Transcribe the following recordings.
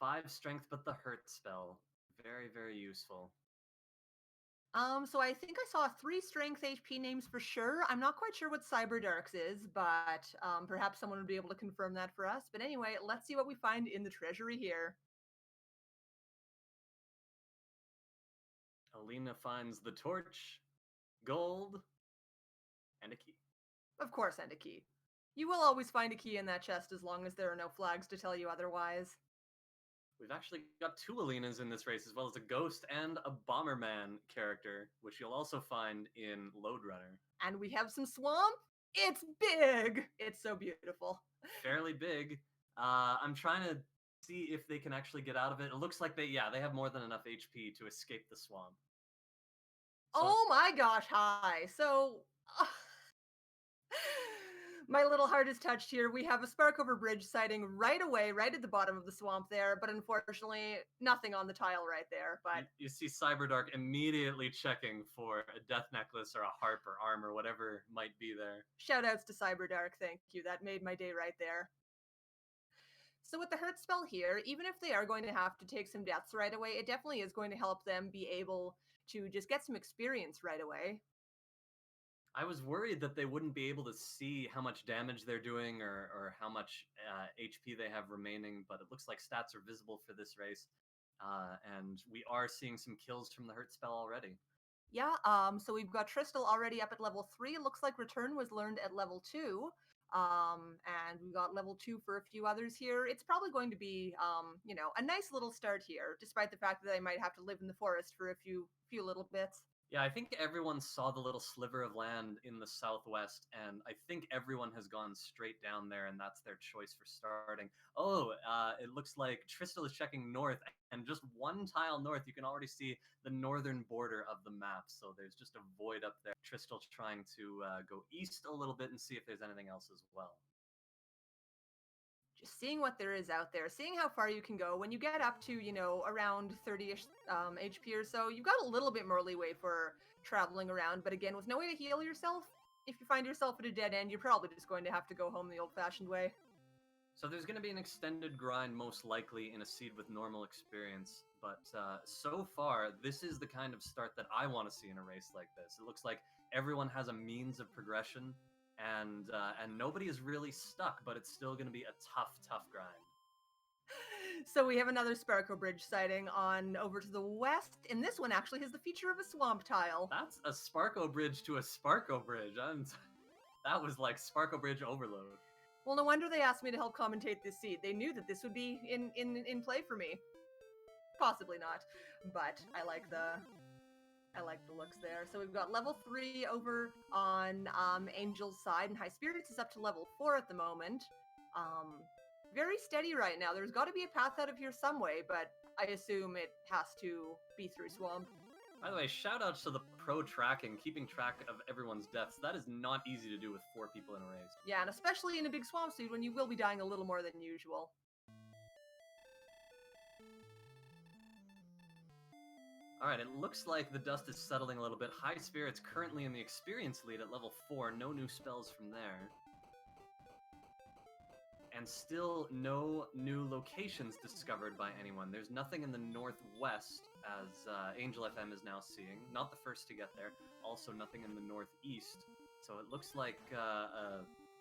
5 strength, but the hurt spell. Very, very useful. So I think I saw 3 strength HP names for sure. I'm not quite sure what Cyberdark's is, but perhaps someone would be able to confirm that for us. But anyway, let's see what we find in the treasury here. Alina finds the torch, gold, and a key. Of course, and a key. You will always find a key in that chest as long as there are no flags to tell you otherwise. We've actually got 2 Alinas in this race, as well as a Ghost and a Bomberman character, which you'll also find in Lode Runner. And we have some swamp. It's big. It's so beautiful. Fairly big. I'm trying to see if they can actually get out of it. It looks like they have more than enough HP to escape the swamp. So, Oh my gosh, hi. So, my little heart is touched here. We have a Sparkover Bridge sighting right away, right at the bottom of the swamp there, but unfortunately, nothing on the tile right there. But you see Cyberdark immediately checking for a death necklace or a harp or armor, whatever might be there. shout outs to Cyberdark, thank you. That made my day right there. So with the hurt spell here, even if they are going to have to take some deaths right away, it definitely is going to help them be able to just get some experience right away. I was worried that they wouldn't be able to see how much damage they're doing or how much HP they have remaining, but it looks like stats are visible for this race. And we are seeing some kills from the hurt spell already. Yeah, so we've got Tristal already up at level 3. It looks like Return was learned at level 2. And we got level 2 for a few others here. It's probably going to be, a nice little start here, despite the fact that they might have to live in the forest for a few little bits. Yeah, I think everyone saw the little sliver of land in the southwest, and I think everyone has gone straight down there, and that's their choice for starting. Oh, it looks like Tristal is checking north, and just one tile north, you can already see the northern border of the map. So there's just a void up there. Tristal trying to go east a little bit and see if there's anything else as well. Just seeing what there is out there, seeing how far you can go. When you get up to, around 30-ish HP or so, you've got a little bit more leeway for traveling around. But again, with no way to heal yourself, if you find yourself at a dead end, you're probably just going to have to go home the old-fashioned way. So there's going to be an extended grind, most likely, in a seed with normal experience. But so far, this is the kind of start that I want to see in a race like this. It looks like everyone has a means of progression, and nobody is really stuck. But it's still going to be a tough grind. So we have another Sparko Bridge sighting on over to the west, and this one actually has the feature of a swamp tile. That's a Sparko Bridge to a Sparko Bridge. That was like Sparko Bridge overload. Well, no wonder they asked me to help commentate this seed. They knew that this would be in play for me. Possibly not, but I like the looks there. So we've got level 3 over on Angel's side, and High Spirits is up to level 4 at the moment. Very steady right now. There's got to be a path out of here some way, but I assume it has to be through swamp. By the way, shout outs to the pro tracking, keeping track of everyone's deaths. That is not easy to do with 4 people in a race. Yeah, and especially in a big swamp suit when you will be dying a little more than usual. Alright, it looks like the dust is settling a little bit. High Spirits currently in the experience lead at level 4. No new spells from there. And still no new locations discovered by anyone. There's nothing in the northwest, as Angel FM is now seeing. Not the first to get there. Also nothing in the northeast. So it looks like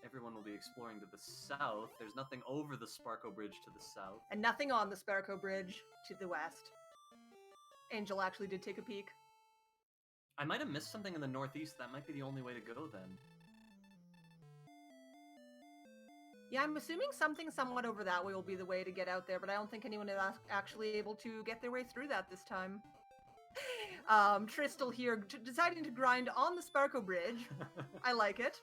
everyone will be exploring to the south. There's nothing over the Sparko Bridge to the south. And nothing on the Sparko Bridge to the west. Angel actually did take a peek. I might have missed something in the northeast. That might be the only way to go then. Yeah, I'm assuming something somewhat over that way will be the way to get out there, but I don't think anyone is actually able to get their way through that this time. Tristal here deciding to grind on the Sparko Bridge. I like it.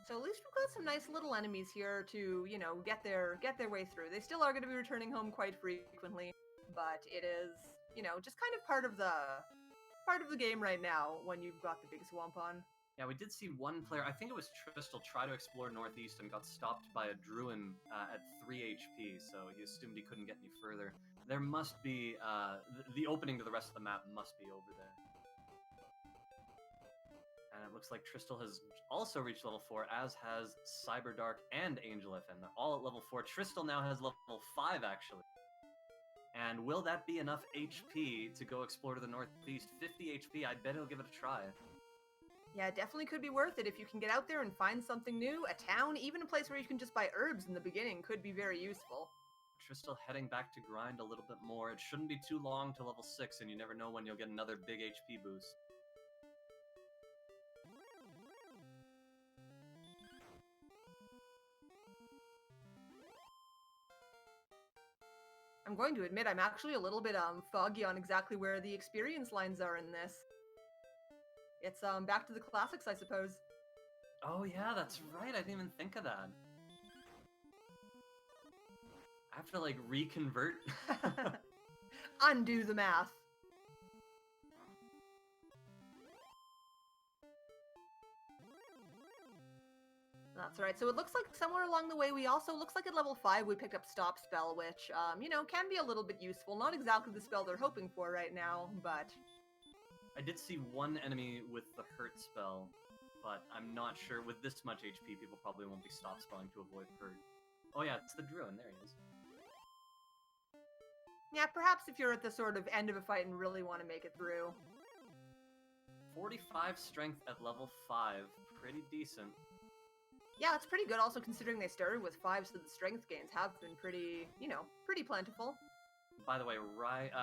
So at least we've got some nice little enemies here to, get their way through. They still are going to be returning home quite frequently, but it is, just kind of part of the game right now when you've got the big swamp on. Yeah, we did see one player, I think it was Tristal, try to explore northeast and got stopped by a Druin at 3 HP, so he assumed he couldn't get any further. There must be, the opening to the rest of the map must be over there. And it looks like Trystal has also reached level 4, as has Cyberdark and Angel FM. They're all at level 4. Trystal now has level 5, actually. And will that be enough HP to go explore to the northeast? 50 HP, I bet he'll give it a try. Yeah, it definitely could be worth it if you can get out there and find something new. A town, even a place where you can just buy herbs in the beginning could be very useful. Trystal heading back to grind a little bit more. It shouldn't be too long to level 6, and you never know when you'll get another big HP boost. I'm going to admit I'm actually a little bit foggy on exactly where the experience lines are in this. It's back to the classics, I suppose. Oh yeah, that's right. I didn't even think of that. I have to like reconvert. Undo the math. That's right. So it looks like somewhere along the way we also, looks like at level 5 we picked up Stop Spell, which, you know, can be a little bit useful. Not exactly the spell they're hoping for right now, but... I did see one enemy with the hurt spell, but I'm not sure. With this much HP, people probably won't be stop spelling to avoid hurt. Oh yeah, it's the Druid. There he is. Yeah, perhaps if you're at the sort of end of a fight and really want to make it through. 45 strength at level 5. Pretty decent. Yeah, it's pretty good also considering they started with 5, so the strength gains have been pretty, you know, pretty plentiful. By the way,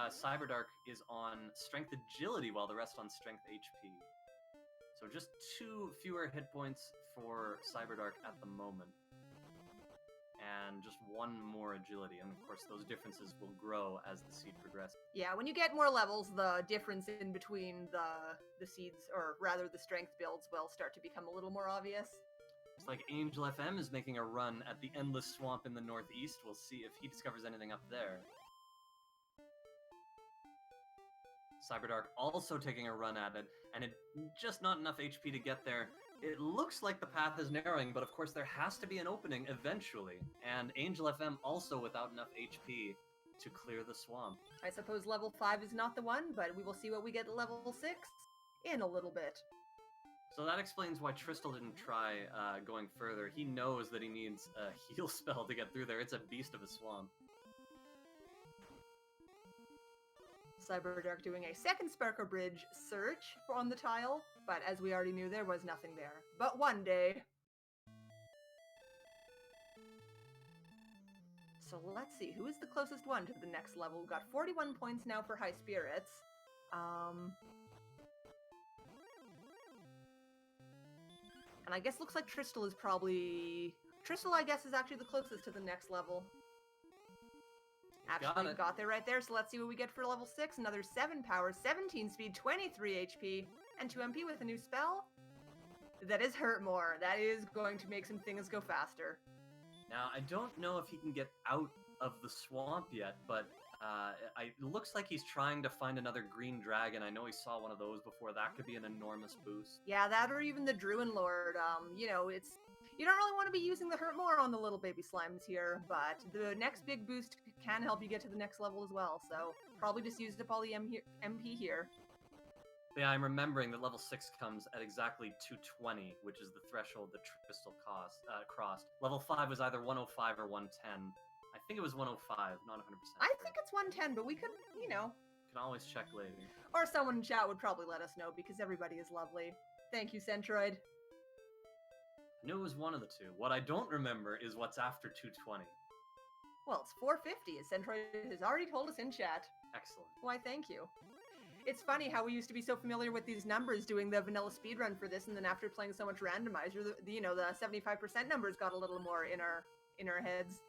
Cyberdark is on Strength Agility while the rest on Strength HP. So just 2 fewer hit points for Cyberdark at the moment. And just 1 more Agility, and of course those differences will grow as the seed progresses. Yeah, when you get more levels, the difference in between the seeds, or rather the strength builds, will start to become a little more obvious. Looks like Angel FM is making a run at the Endless Swamp in the northeast. We'll see if he discovers anything up there. Cyberdark also taking a run at it, and just not enough HP to get there. It looks like the path is narrowing, but of course there has to be an opening eventually. And Angel FM also without enough HP to clear the swamp. I suppose level 5 is not the one, but we will see what we get at level 6 in a little bit. So that explains why Trystal didn't try going further. He knows that he needs a heal spell to get through there. It's a beast of a swamp. Cyberdark doing a second Sparkle Bridge search on the tile, but as we already knew, there was nothing there. But one day... So let's see, who is the closest one to the next level? We've got 41 points now for High Spirits. And I guess looks like Trystal is probably... Trystal, I guess, is actually the closest to the next level. Actually got there right there, so let's see what we get for level 6. Another 7 power, 17 speed, 23 HP, and 2 MP with a new spell. That is Hurt More. That is going to make some things go faster. Now, I don't know if he can get out of the swamp yet, but it looks like he's trying to find another green dragon. I know he saw one of those before. That could be an enormous boost. Yeah, that or even the Druid Lord. You know, it's... You don't really want to be using the Hurt More on the little baby slimes here, but the next big boost can help you get to the next level as well, so probably just used up all the MP here. Yeah, I'm remembering that level 6 comes at exactly 220, which is the threshold that Trystal crossed. Level 5 was either 105 or 110. I think it was 105, not 100%. I think it's 110, but we could, you know... Can always check later. Or someone in chat would probably let us know, because everybody is lovely. Thank you, Centroid. I knew it was one of the two. What I don't remember is what's after 220. Well, it's 450, as Centroid has already told us in chat. Excellent. Why, thank you. It's funny how we used to be so familiar with these numbers doing the vanilla speedrun for this, and then after playing so much Randomizer, you know, the 75% numbers got a little more in our heads.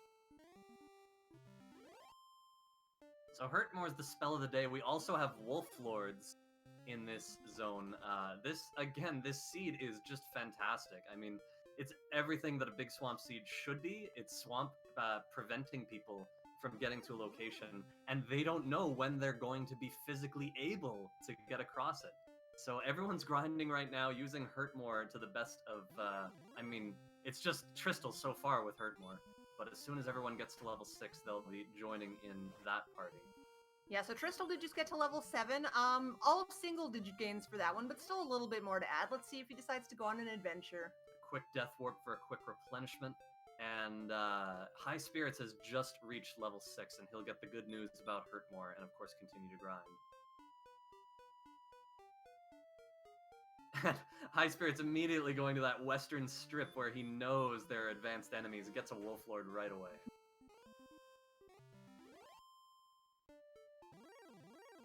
So Hurtmore is the spell of the day. We also have Wolf Lords in this zone. This seed is just fantastic. I mean, it's everything that a big swamp seed should be. It's swamp preventing people from getting to a location, and they don't know when they're going to be physically able to get across it. So everyone's grinding right now using Hurtmore to the best of, I mean, it's just Trystal so far with Hurtmore, but as soon as everyone gets to level 6, they'll be joining in that party. Yeah, so Tristal did just get to level 7. All single-digit gains for that one, but still a little bit more to add. Let's see if he decides to go on an adventure. Quick Death Warp for a quick replenishment. And High Spirits has just reached level 6, and he'll get the good news about Hurtmore, and of course continue to grind. High Spirits immediately going to that western strip where he knows there are advanced enemies and gets a Wolf Lord right away.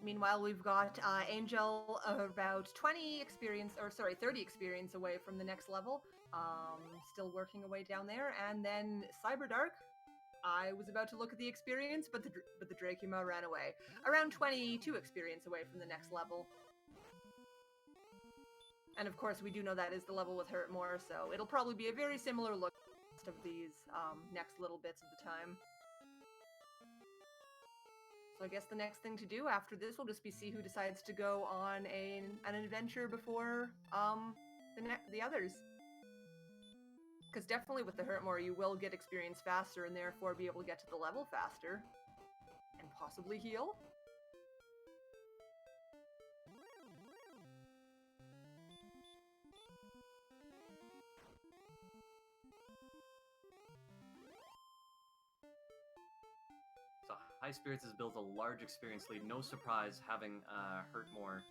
Meanwhile, we've got Angel about 30 experience away from the next level. Still working away down there. And then Cyberdark. I was about to look at the experience, but the Dracula ran away. Around 22 experience away from the next level. And of course, we do know that is the level with Hurtmore, so it'll probably be a very similar look to of these next little bits of the time. So I guess the next thing to do after this will just be see who decides to go on an adventure before the others. Because definitely with the Hurtmore, you will get experience faster and therefore be able to get to the level faster. And possibly heal. So High Spirits has built a large experience lead. No surprise having Hurtmore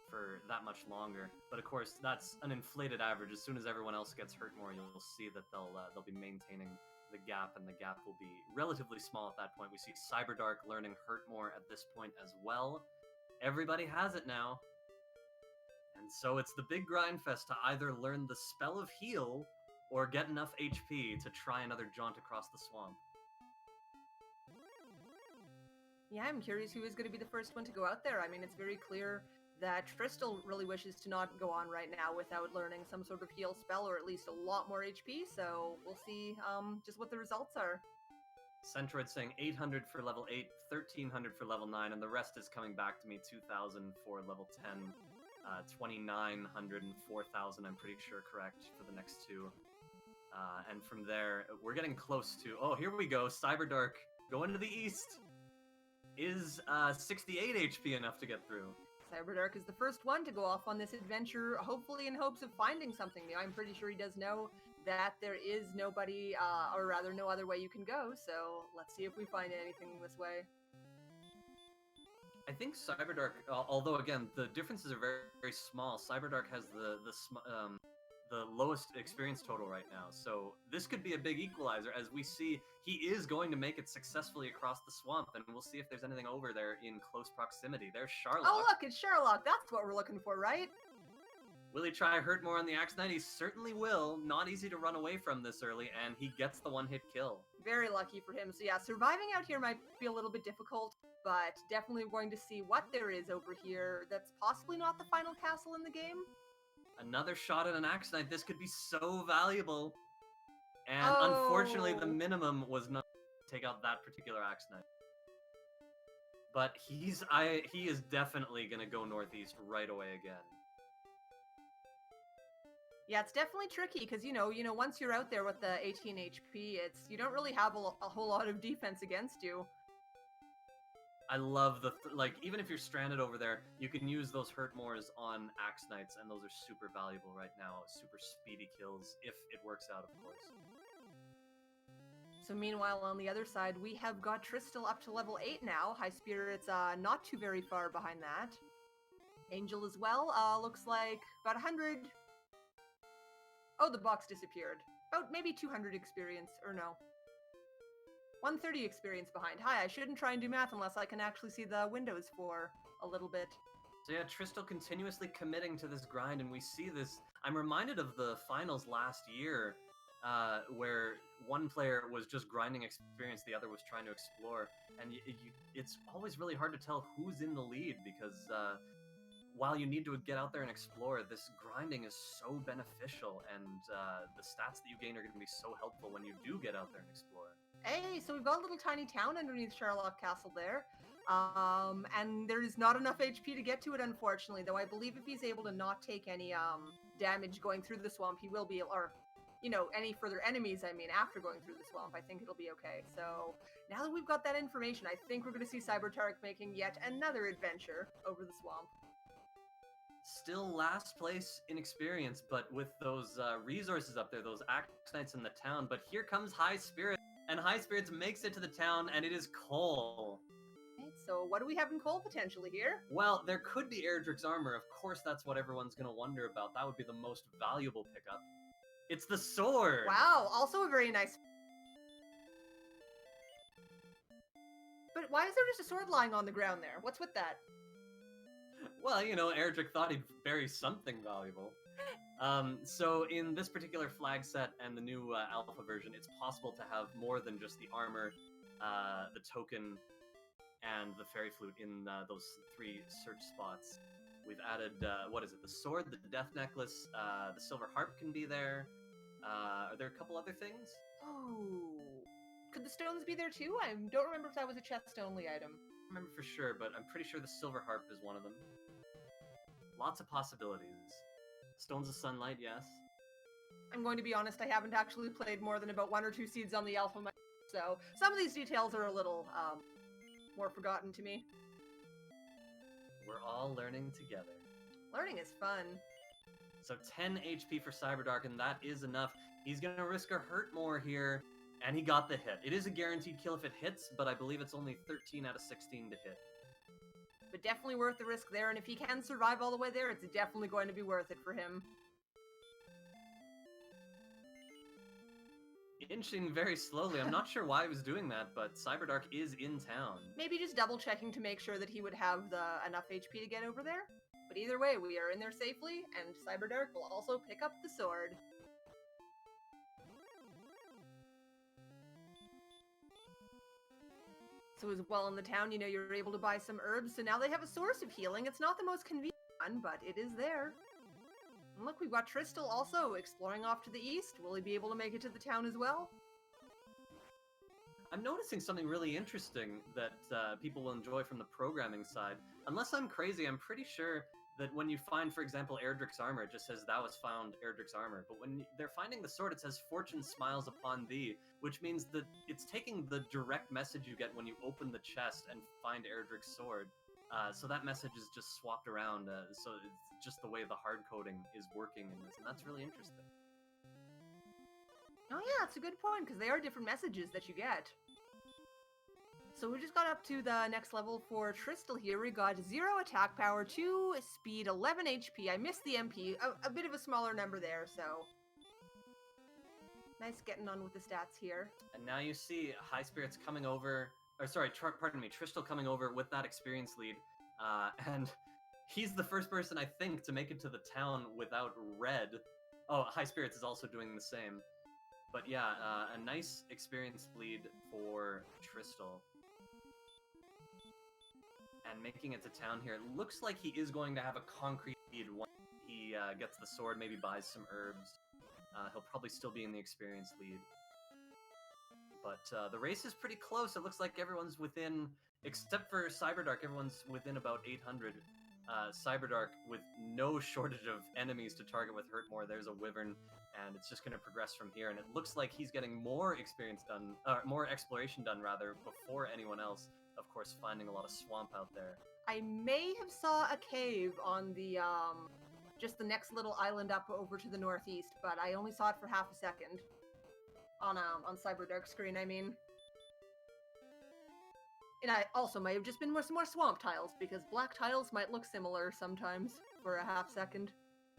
for that much longer. But of course, that's an inflated average. As soon as everyone else gets Hurtmore, you'll see that they'll be maintaining the gap, and the gap will be relatively small at that point. We see Cyberdark learning Hurtmore at this point as well. Everybody has it now. And so it's the big grind fest to either learn the spell of heal or get enough HP to try another jaunt across the swamp. Yeah, I'm curious who is going to be the first one to go out there. I mean, it's very clear that Tristal really wishes to not go on right now without learning some sort of heal spell, or at least a lot more HP, so we'll see just what the results are. Centroid saying 800 for level 8, 1300 for level 9, and the rest is coming back to me. 2000 for level 10, 2900 and 4000, I'm pretty sure, correct, for the next two. And from there, we're getting close to... Oh, here we go. Cyberdark going to the east. Is 68 HP enough to get through? Cyberdark is the first one to go off on this adventure, hopefully in hopes of finding something new. I'm pretty sure he does know that there is nobody, or rather no other way you can go, so let's see if we find anything this way. I think Cyberdark, although again, the differences are very, very small, Cyberdark has the lowest experience total right now, so this could be a big equalizer. As we see, he is going to make it successfully across the swamp, and we'll see if there's anything over there in close proximity. There's Charlock. Oh look, it's Sherlock, that's what we're looking for, right? Will he try Hurtmore on the Axe Knight? He certainly will. Not easy to run away from this early, and he gets the one-hit kill. Very lucky for him. So yeah, surviving out here might be a little bit difficult, but definitely going to see what there is over here that's possibly not the final castle in the game. Another shot at an Axe Knight. This could be so valuable. And unfortunately, the minimum was not to take out that particular Axe Knight. But he is definitely going to go northeast right away again. Yeah, it's definitely tricky because you know, once you're out there with the 18 HP, you don't really have a whole lot of defense against you. I love even if you're stranded over there, you can use those Hurtmores on Axe Knights, and those are super valuable right now. Super speedy kills, if it works out, of course. So meanwhile, on the other side, we have got Tristal up to level 8 now. High Spirits not too very far behind that. Angel as well, looks like about 100... Oh, the box disappeared. About maybe 200 experience, or no. 130 experience behind. Hi, I shouldn't try and do math unless I can actually see the windows for a little bit. So yeah, Tristal continuously committing to this grind, and we see this... I'm reminded of the finals last year, where one player was just grinding experience, the other was trying to explore, and it's always really hard to tell who's in the lead, because while you need to get out there and explore, this grinding is so beneficial, and the stats that you gain are going to be so helpful when you do get out there and explore. Hey, so we've got a little tiny town underneath Sherlock Castle there. And there's not enough HP to get to it, unfortunately, though I believe if he's able to not take any damage going through the swamp, he will be, or any further enemies, I mean, after going through the swamp, I think it'll be okay. So now that we've got that information, I think we're going to see Cybertark making yet another adventure over the swamp. Still last place in experience, but with those resources up there, those Axe Knights in the town. But here comes High Spirit, and High Spirits makes it to the town, and it is Cole. Right, so what do we have in Cole potentially here? Well, there could be Erdrick's armor. Of course, that's what everyone's going to wonder about. That would be the most valuable pickup. It's the sword! Wow, also a very nice... But why is there just a sword lying on the ground there? What's with that? Well, Erdrick thought he'd bury something valuable. So in this particular flag set and the new alpha version, it's possible to have more than just the armor, the token, and the fairy flute in those 3 search spots. We've added, the sword, the death necklace, the silver harp can be there. Are there a couple other things? Oh, could the stones be there too? I don't remember if that was a chest-only item. I don't remember for sure, but I'm pretty sure the silver harp is one of them. Lots of possibilities. Stones of Sunlight, yes. I'm going to be honest, I haven't actually played more than about 1 or 2 seeds on the alpha, so some of these details are a little more forgotten to me. We're all learning together. Learning is fun. So 10 HP for Cyberdark, and that is enough. He's going to risk a hurt more here, and he got the hit. It is a guaranteed kill if it hits, but I believe it's only 13 out of 16 to hit. But definitely worth the risk there, and if he can survive all the way there, it's definitely going to be worth it for him. Inching very slowly. I'm not sure why he was doing that, but Cyberdark is in town. Maybe just double-checking to make sure that he would have enough HP to get over there. But either way, we are in there safely, and Cyberdark will also pick up the sword. So as well in the town, you're able to buy some herbs, so now they have a source of healing. It's not the most convenient one, but it is there. And look, we've got Tristal also exploring off to the east. Will he be able to make it to the town as well? I'm noticing something really interesting that people will enjoy from the programming side. Unless I'm crazy, I'm pretty sure that when you find, for example, Erdrick's armor, it just says, "Thou hast found Erdrick's armor." But when they're finding the sword, it says, "Fortune smiles upon thee," which means that it's taking the direct message you get when you open the chest and find Erdrick's sword. So that message is just swapped around, so it's just the way the hard coding is working in this, and that's really interesting. Oh yeah, that's a good point, because they are different messages that you get. So we just got up to the next level for Tristal here. We got 0 attack power, 2 speed, 11 HP. I missed the MP, a bit of a smaller number there, so... Nice getting on with the stats here. And now you see High Spirits coming over, or sorry, pardon me, Tristal coming over with that experience lead, and he's the first person, I think, to make it to the town without red. Oh, High Spirits is also doing the same. But yeah, a nice experience lead for Tristal. And making it to town here, it looks like he is going to have a concrete lead once he gets the sword, maybe buys some herbs. He'll probably still be in the experience lead. But the race is pretty close. It looks like everyone's within, except for Cyberdark, everyone's within about 800. Cyberdark with no shortage of enemies to target with Hurtmore. There's a Wyvern, and it's just going to progress from here. And it looks like he's getting more experience done, more exploration done rather, before anyone else. Of course, finding a lot of swamp out there. I may have saw a cave on the just the next little island up over to the northeast, but I only saw it for half a second on Cyberdark's screen. I mean. And I also might have just been some more swamp tiles, because black tiles might look similar sometimes for a half second.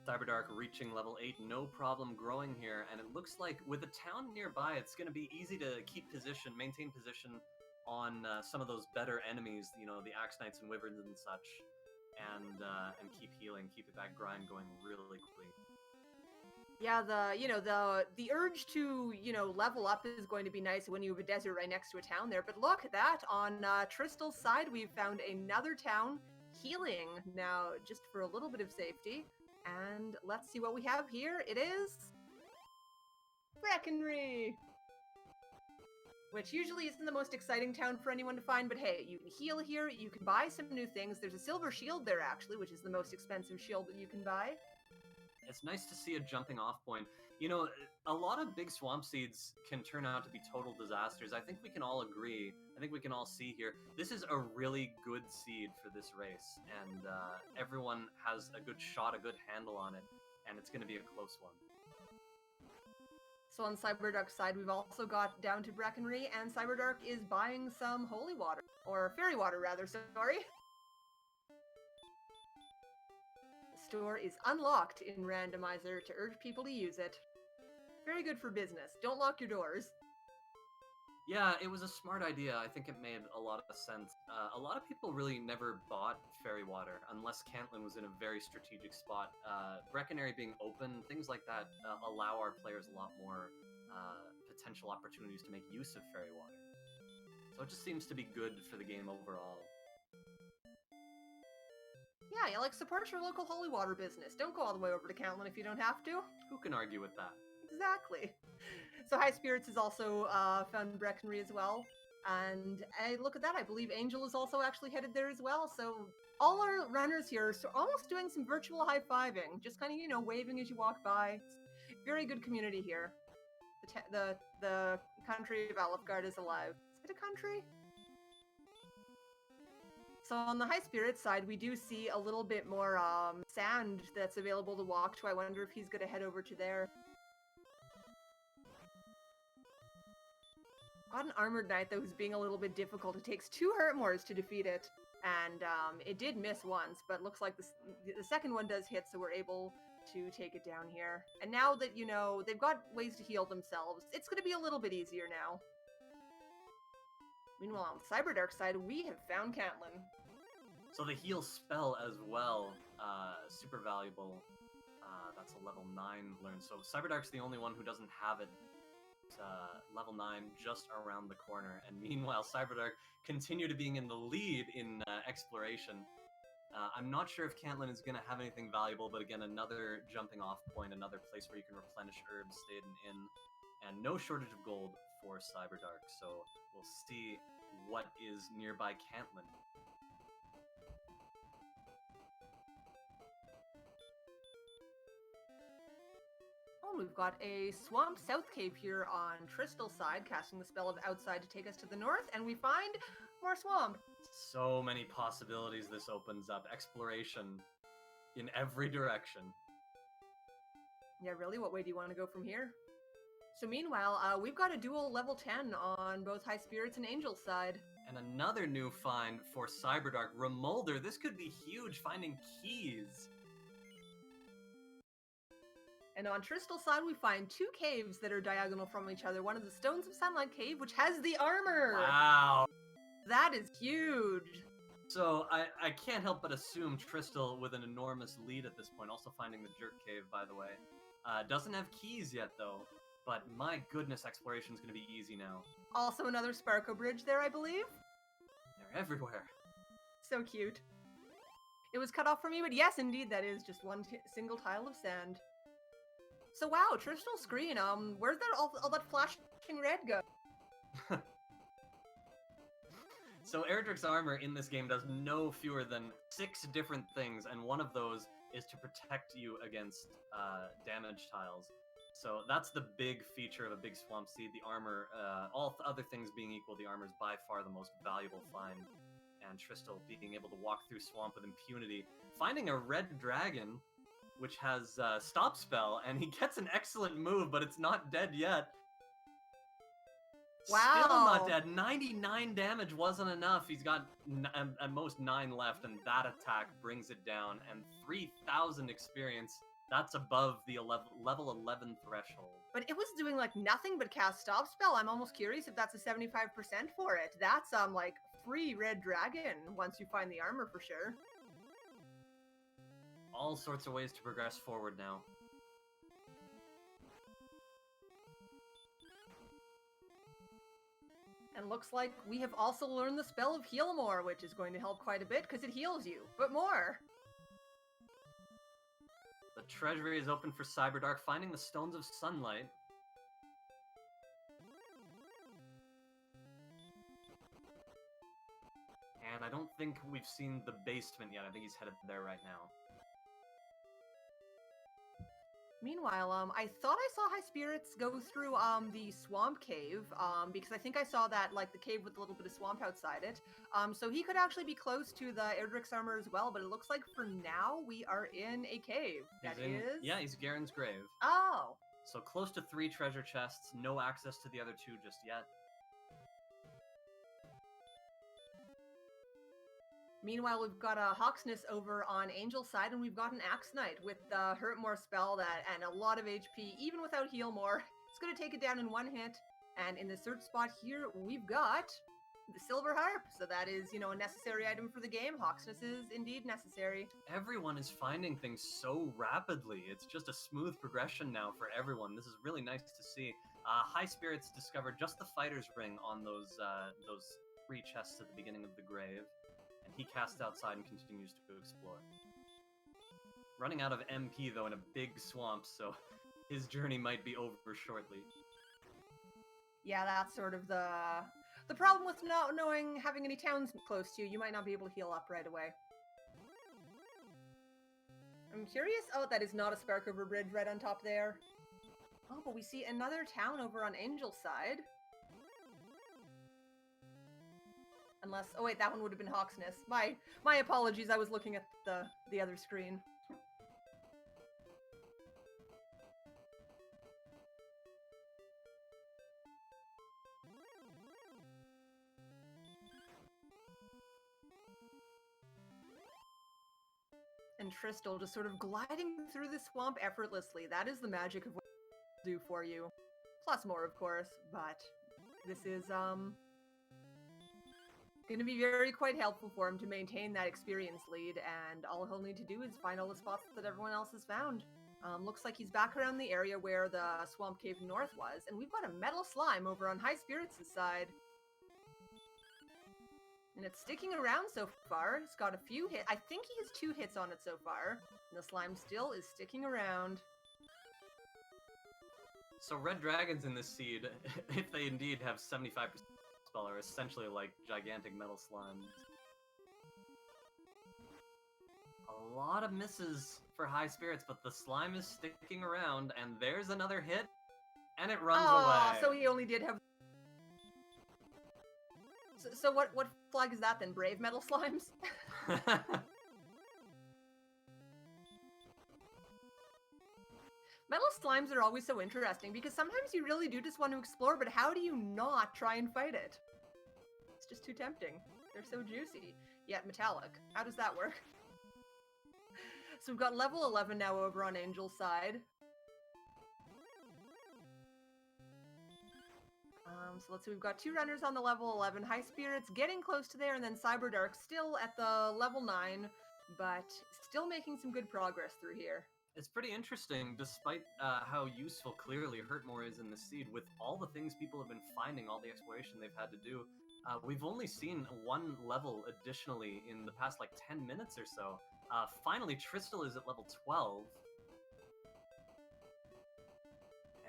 Cyberdark reaching level 8, no problem growing here, and it looks like with a town nearby, it's going to be easy to keep position, maintain position on some of those better enemies, the Axe Knights and Wyverns and such, and keep healing, keep that grind going really quickly. Yeah, the urge to, level up is going to be nice when you have a desert right next to a town there. But look at that, on Tristal's side, we've found another town healing now, just for a little bit of safety. And let's see what we have here. It is Breckenry, which usually isn't the most exciting town for anyone to find, but hey, you can heal here, you can buy some new things. There's a silver shield there, actually, which is the most expensive shield that you can buy. It's nice to see a jumping off point. You know, a lot of big swamp seeds can turn out to be total disasters. I think we can all agree. I think we can all see here. This is a really good seed for this race, and everyone has a good shot, a good handle on it, and it's going to be a close one. So on Cyberdark's side, we've also got down to Breckenry, and Cyberdark is buying some holy water, or fairy water rather, sorry. The store is unlocked in Randomizer to urge people to use it. Very good for business. Don't lock your doors. Yeah, it was a smart idea. I think it made a lot of sense. A lot of people really never bought fairy water unless Cantlin was in a very strategic spot. Breckenary being open, things like that allow our players a lot more potential opportunities to make use of fairy water. So it just seems to be good for the game overall. Yeah, like support your local holy water business. Don't go all the way over to Cantlin if you don't have to. Who can argue with that? Exactly. So High Spirits has also found Breckenry as well. And look at that, I believe Angel is also actually headed there as well. So all our runners here are almost doing some virtual high-fiving. Just kind of, you know, waving as you walk by. Very good community here. The country of Alefgard is alive. Is it a country? So on the High Spirits side, we do see a little bit more sand that's available to walk to. I wonder if he's going to head over to there. Got an Armored Knight, though, who's being a little bit difficult. It takes 2 Hurtmores to defeat it, and it did miss once, but looks like the second one does hit, so we're able to take it down here. And now that, you know, they've got ways to heal themselves, it's going to be a little bit easier now. Meanwhile, on the Cyberdark side, we have found Cantlin. So the heal spell as well, super valuable. That's a level 9 learn. So Cyberdark's the only one who doesn't have it. Level 9 just around the corner. And meanwhile, Cyberdark continue to being in the lead in exploration. I'm not sure if Cantlin is going to have anything valuable, but again, another jumping off point, another place where you can replenish herbs, stay at an inn, and no shortage of gold for Cyberdark. So we'll see what is nearby Cantlin. Oh, we've got a Swamp South Cave here on Tristal's side, casting the spell of Outside to take us to the north, and we find more swamp. So many possibilities this opens up. Exploration in every direction. Yeah, really? What way do you want to go from here? So meanwhile, we've got a dual level 10 on both High Spirits and Angel's side. And another new find for Cyberdark, Remolder. This could be huge, finding keys. And on Tristal's side, we find 2 caves that are diagonal from each other. One is the Stones of Sunlight Cave, which has the armor! Wow! That is huge! So I can't help but assume Tristal with an enormous lead at this point, also finding the Jerk Cave, by the way. Doesn't have keys yet, though. But my goodness, exploration's going to be easy now. Also another Sparko Bridge there, I believe? They're everywhere. So cute. It was cut off for me, but yes, indeed, that is just one single tile of sand. So wow, Tristal screen, where'd all that flashing red go? So Erdrick's armor in this game does no fewer than 6 different things, and one of those is to protect you against damage tiles. So that's the big feature of a big Swamp Seed, the armor. All other things being equal, the armor is by far the most valuable find. And Tristal being able to walk through Swamp with impunity. Finding a red dragon, which has Stop Spell, and he gets an excellent move, but it's not dead yet. Wow. Still not dead. 99 damage wasn't enough. He's got at most 9 left, and that attack brings it down. And 3,000 experience. That's above the level 11 threshold. But it was doing like nothing but cast Stop Spell. I'm almost curious if that's a 75% for it. That's like free red dragon once you find the armor for sure. All sorts of ways to progress forward now. And looks like we have also learned the spell of Heal More, which is going to help quite a bit because it heals you, but more. The treasury is open for Cyberdark, finding the Stones of Sunlight. And I don't think we've seen the basement yet. I think he's headed there right now. Meanwhile, I thought I saw High Spirits go through the swamp cave, because I think I saw that like the cave with a little bit of swamp outside it. So he could actually be close to the Erdrick's armor as well, but it looks like for now we are in a cave. Yeah, he's Garen's grave. Oh. So close to 3 treasure chests, no access to the other 2 just yet. Meanwhile, we've got a Hawksness over on Angel's side, and we've got an Axe Knight with the Hurt More spell that and a lot of HP, even without Heal More. It's going to take it down in 1 hit. And in the search spot here, we've got the Silver Harp. So that is, you know, a necessary item for the game. Hawksness is indeed necessary. Everyone is finding things so rapidly. It's just a smooth progression now for everyone. This is really nice to see. High Spirits discovered just the Fighter's Ring on those 3 chests at the beginning of the grave. And he casts outside and continues to explore. Running out of MP, though, in a big swamp, so his journey might be over shortly. Yeah, that's sort of the problem with not having any towns close to you. You might not be able to heal up right away. I'm curious. Oh, that is not a Sparkover Bridge right on top there. Oh, but we see another town over on Angel's side. Unless, oh wait, that one would have been Hawksness. My apologies, I was looking at the other screen. And Tristal just sort of gliding through the swamp effortlessly. That is the magic of what it do for you. Plus more, of course, but this is, going to be quite helpful for him to maintain that experience lead, and all he'll need to do is find all the spots that everyone else has found. Looks like he's back around the area where the Swamp Cave North was, and we've got a metal slime over on High Spirits' side. And it's sticking around so far. It's got a few hits. I think he has 2 hits on it so far. And the slime still is sticking around. So red dragons in this seed, if they indeed have 75% spell, are essentially like gigantic metal slimes. A lot of misses for High Spirits, but the slime is sticking around, and there's another hit, and it runs away. So he only did have... So what flag is that then? Brave metal slimes? Metal slimes are always so interesting because sometimes you really do just want to explore, but how do you not try and fight it? It's just too tempting. They're so juicy, yet metallic. How does that work? So we've got level 11 now over on Angel's side. So let's see, we've got 2 runners on the level 11. High Spirits getting close to there, and then Cyberdark still at the level 9, but still making some good progress through here. It's pretty interesting, despite how useful clearly Hurtmore is in the seed, with all the things people have been finding, all the exploration they've had to do. We've only seen 1 level additionally in the past, like, 10 minutes or so. Finally, Tristal is at level 12.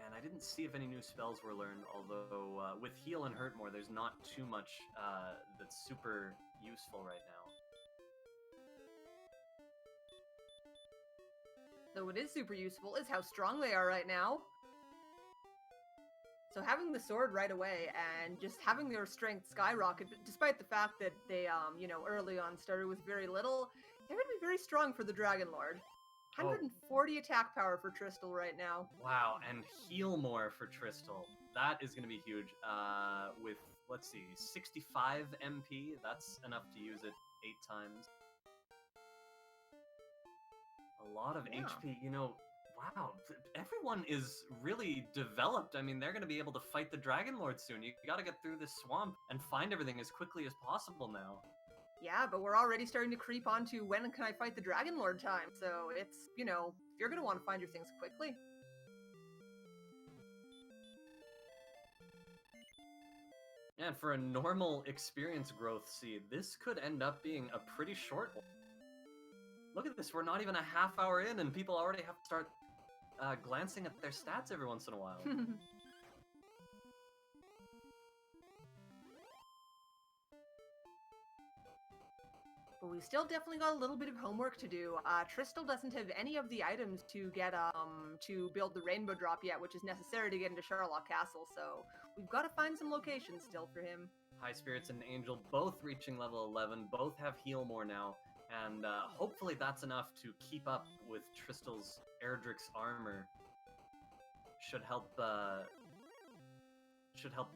And I didn't see if any new spells were learned, although with Heal and Hurtmore, there's not too much that's super useful right now. Though it is super useful is how strong they are right now. So having the sword right away and just having their strength skyrocket, despite the fact that they, you know, early on started with very little, they're going to be very strong for the Dragon Lord. 140 attack power for Tristal right now. Wow, and heal more for Tristal. That is going to be huge. With, let's see, 65 MP, that's enough to use it 8 times. A lot of HP, you know, wow, everyone is really developed. I mean, they're going to be able to fight the Dragon Lord soon. You got to get through this swamp and find everything as quickly as possible now. Yeah, but we're already starting to creep onto when can I fight the Dragon Lord time. So it's, you know, you're going to want to find your things quickly. Yeah, and for a normal experience growth seed, this could end up being a pretty short one. Look at this, we're not even a half hour in and people already have to start glancing at their stats every once in a while. But we still definitely got a little bit of homework to do. Tristal doesn't have any of the items to get to build the rainbow drop yet, which is necessary to get into Sherlock Castle. So we've got to find some locations still for him. High Spirits and Angel both reaching level 11, both have heal more now, and hopefully that's enough to keep up with Tristal's Erdrick's armor. Should help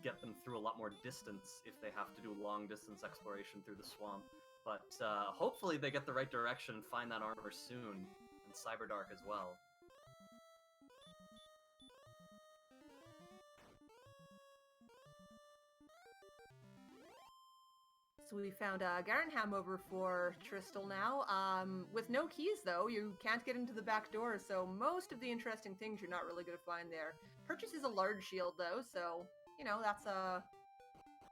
get them through a lot more distance if they have to do long distance exploration through the swamp. But hopefully they get the right direction and find that armor soon, and Cyberdark as well. So we found Garenham over for Tristal now. With no keys, though, you can't get into the back door, so most of the interesting things you're not really going to find there. Purchase is a large shield, though, so, you know, that's a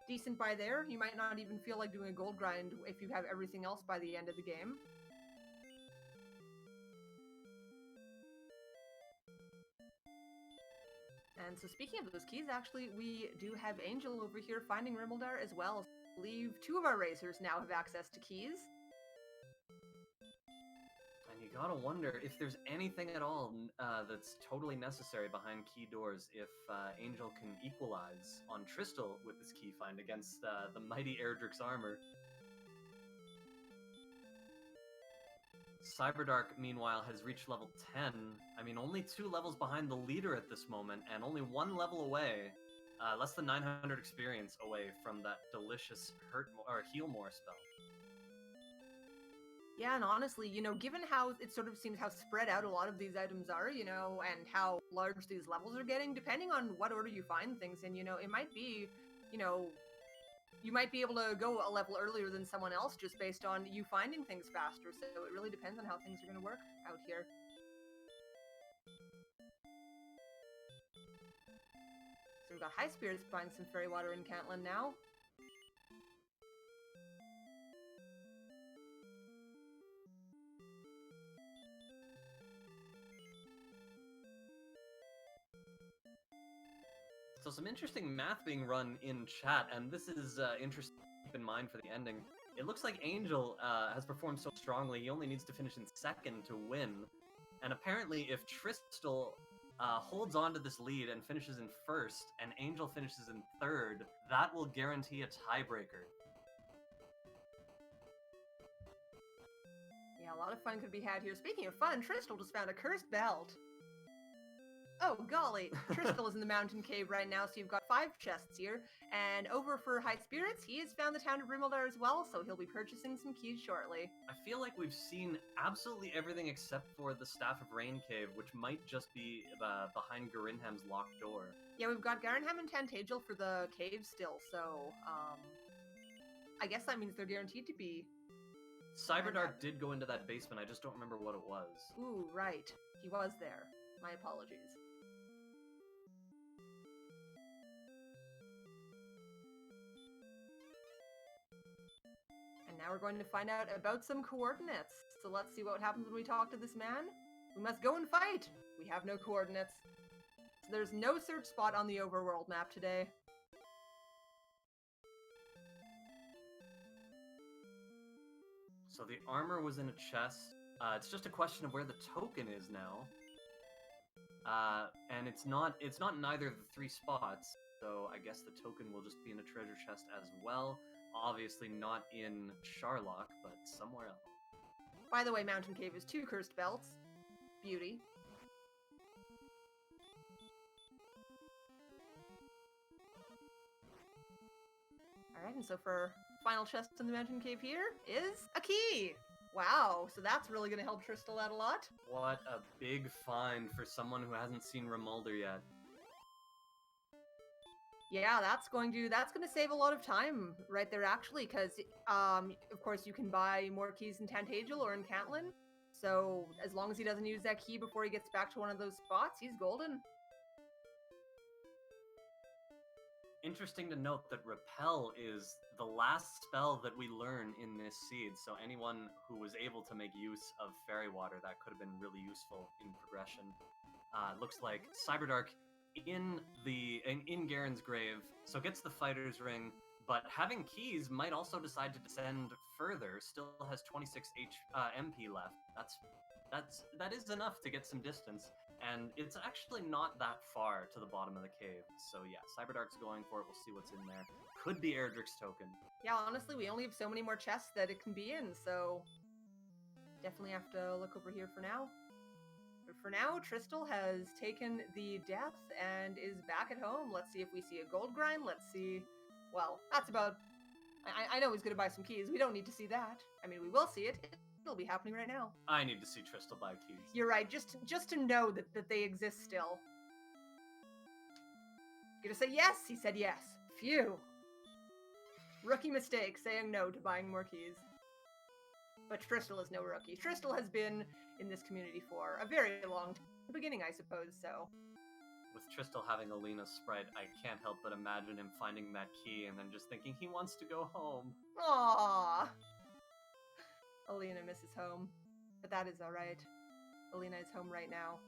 decent buy there. You might not even feel like doing a gold grind if you have everything else by the end of the game. And so speaking of those keys, actually, we do have Angel over here finding Rimmildar as well. I believe 2 of our racers now have access to keys. And you gotta wonder if there's anything at all that's totally necessary behind key doors if Angel can equalize on Tristal with this key find against the mighty Erdrick's armor. Cyberdark, meanwhile, has reached level 10. I mean, only 2 levels behind the leader at this moment, and only 1 level away, less than 900 experience away from that delicious heal more spell. Yeah, and honestly, you know, given how it sort of seems how spread out a lot of these items are, you know, and how large these levels are getting, depending on what order you find things in, you know, it might be, you know, you might be able to go a level earlier than someone else just based on you finding things faster. So it really depends on how things are going to work out here. So we've got High Spirits buying some fairy water in Cantland now. So some interesting math being run in chat, and this is interesting to keep in mind for the ending. It looks like Angel has performed so strongly, he only needs to finish in second to win. And apparently if Tristal holds on to this lead and finishes in first, and Angel finishes in third, that will guarantee a tiebreaker. Yeah, a lot of fun could be had here. Speaking of fun, Tristal just found a cursed belt. Oh, golly. Tristal is in the mountain cave right now, so you've got 5 chests here. And over for High Spirits, he has found the town of Rimmildar as well, so he'll be purchasing some keys shortly. I feel like we've seen absolutely everything except for the Staff of Rain cave, which might just be behind Garinham's locked door. Yeah, we've got Garenham and Tantagel for the cave still, so I guess that means they're guaranteed to be. Cyberdark did go into that basement, I just don't remember what it was. Ooh, right. He was there. My apologies. And now we're going to find out about some coordinates. So let's see what happens when we talk to this man. We must go and fight! We have no coordinates. So there's no search spot on the overworld map today. So the armor was in a chest. It's just a question of where the token is now. And it's not in either of the 3 spots, so I guess the token will just be in a treasure chest as well. Obviously not in Sherlock, but somewhere else. By the way, Mountain Cave is 2 cursed belts. Beauty. Alright, and so for final chest in the Mountain Cave here is a key! Wow, so that's really going to help Tristal out a lot. What a big find for someone who hasn't seen Rimmildar yet. Yeah, that's going to save a lot of time right there, actually, because of course you can buy more keys in Tantagel or in Cantland. So as long as he doesn't use that key before he gets back to one of those spots, he's golden. Interesting to note that Repel is the last spell that we learn in this seed, so anyone who was able to make use of Fairy Water, that could have been really useful in progression. Looks like Cyberdark in Garen's grave, so gets the Fighter's Ring, but having keys might also decide to descend further. Still has 26 MP left. That is enough to get some distance, and it's actually not that far to the bottom of the cave. So yeah, Cyberdark's going for it. We'll see what's in there. Could be Erdrick's token. Yeah, honestly, we only have so many more chests that it can be in, so definitely have to look over here for now. But for now, Tristal has taken the death and is back at home. Let's see if we see a gold grind. Let's see. Well, that's about. I know he's going to buy some keys. We don't need to see that. I mean, we will see it. It'll be happening right now. I need to see Tristal buy keys. You're right. Just to know that they exist still. Gonna say yes. He said yes. Phew. Rookie mistake saying no to buying more keys. But Tristal is no rookie. Tristal has been in this community for a very long time. Beginning, I suppose, so. With Tristal having Alina's sprite, I can't help but imagine him finding that key and then just thinking he wants to go home. Aww. Alina misses home. But that is alright. Alina is home right now.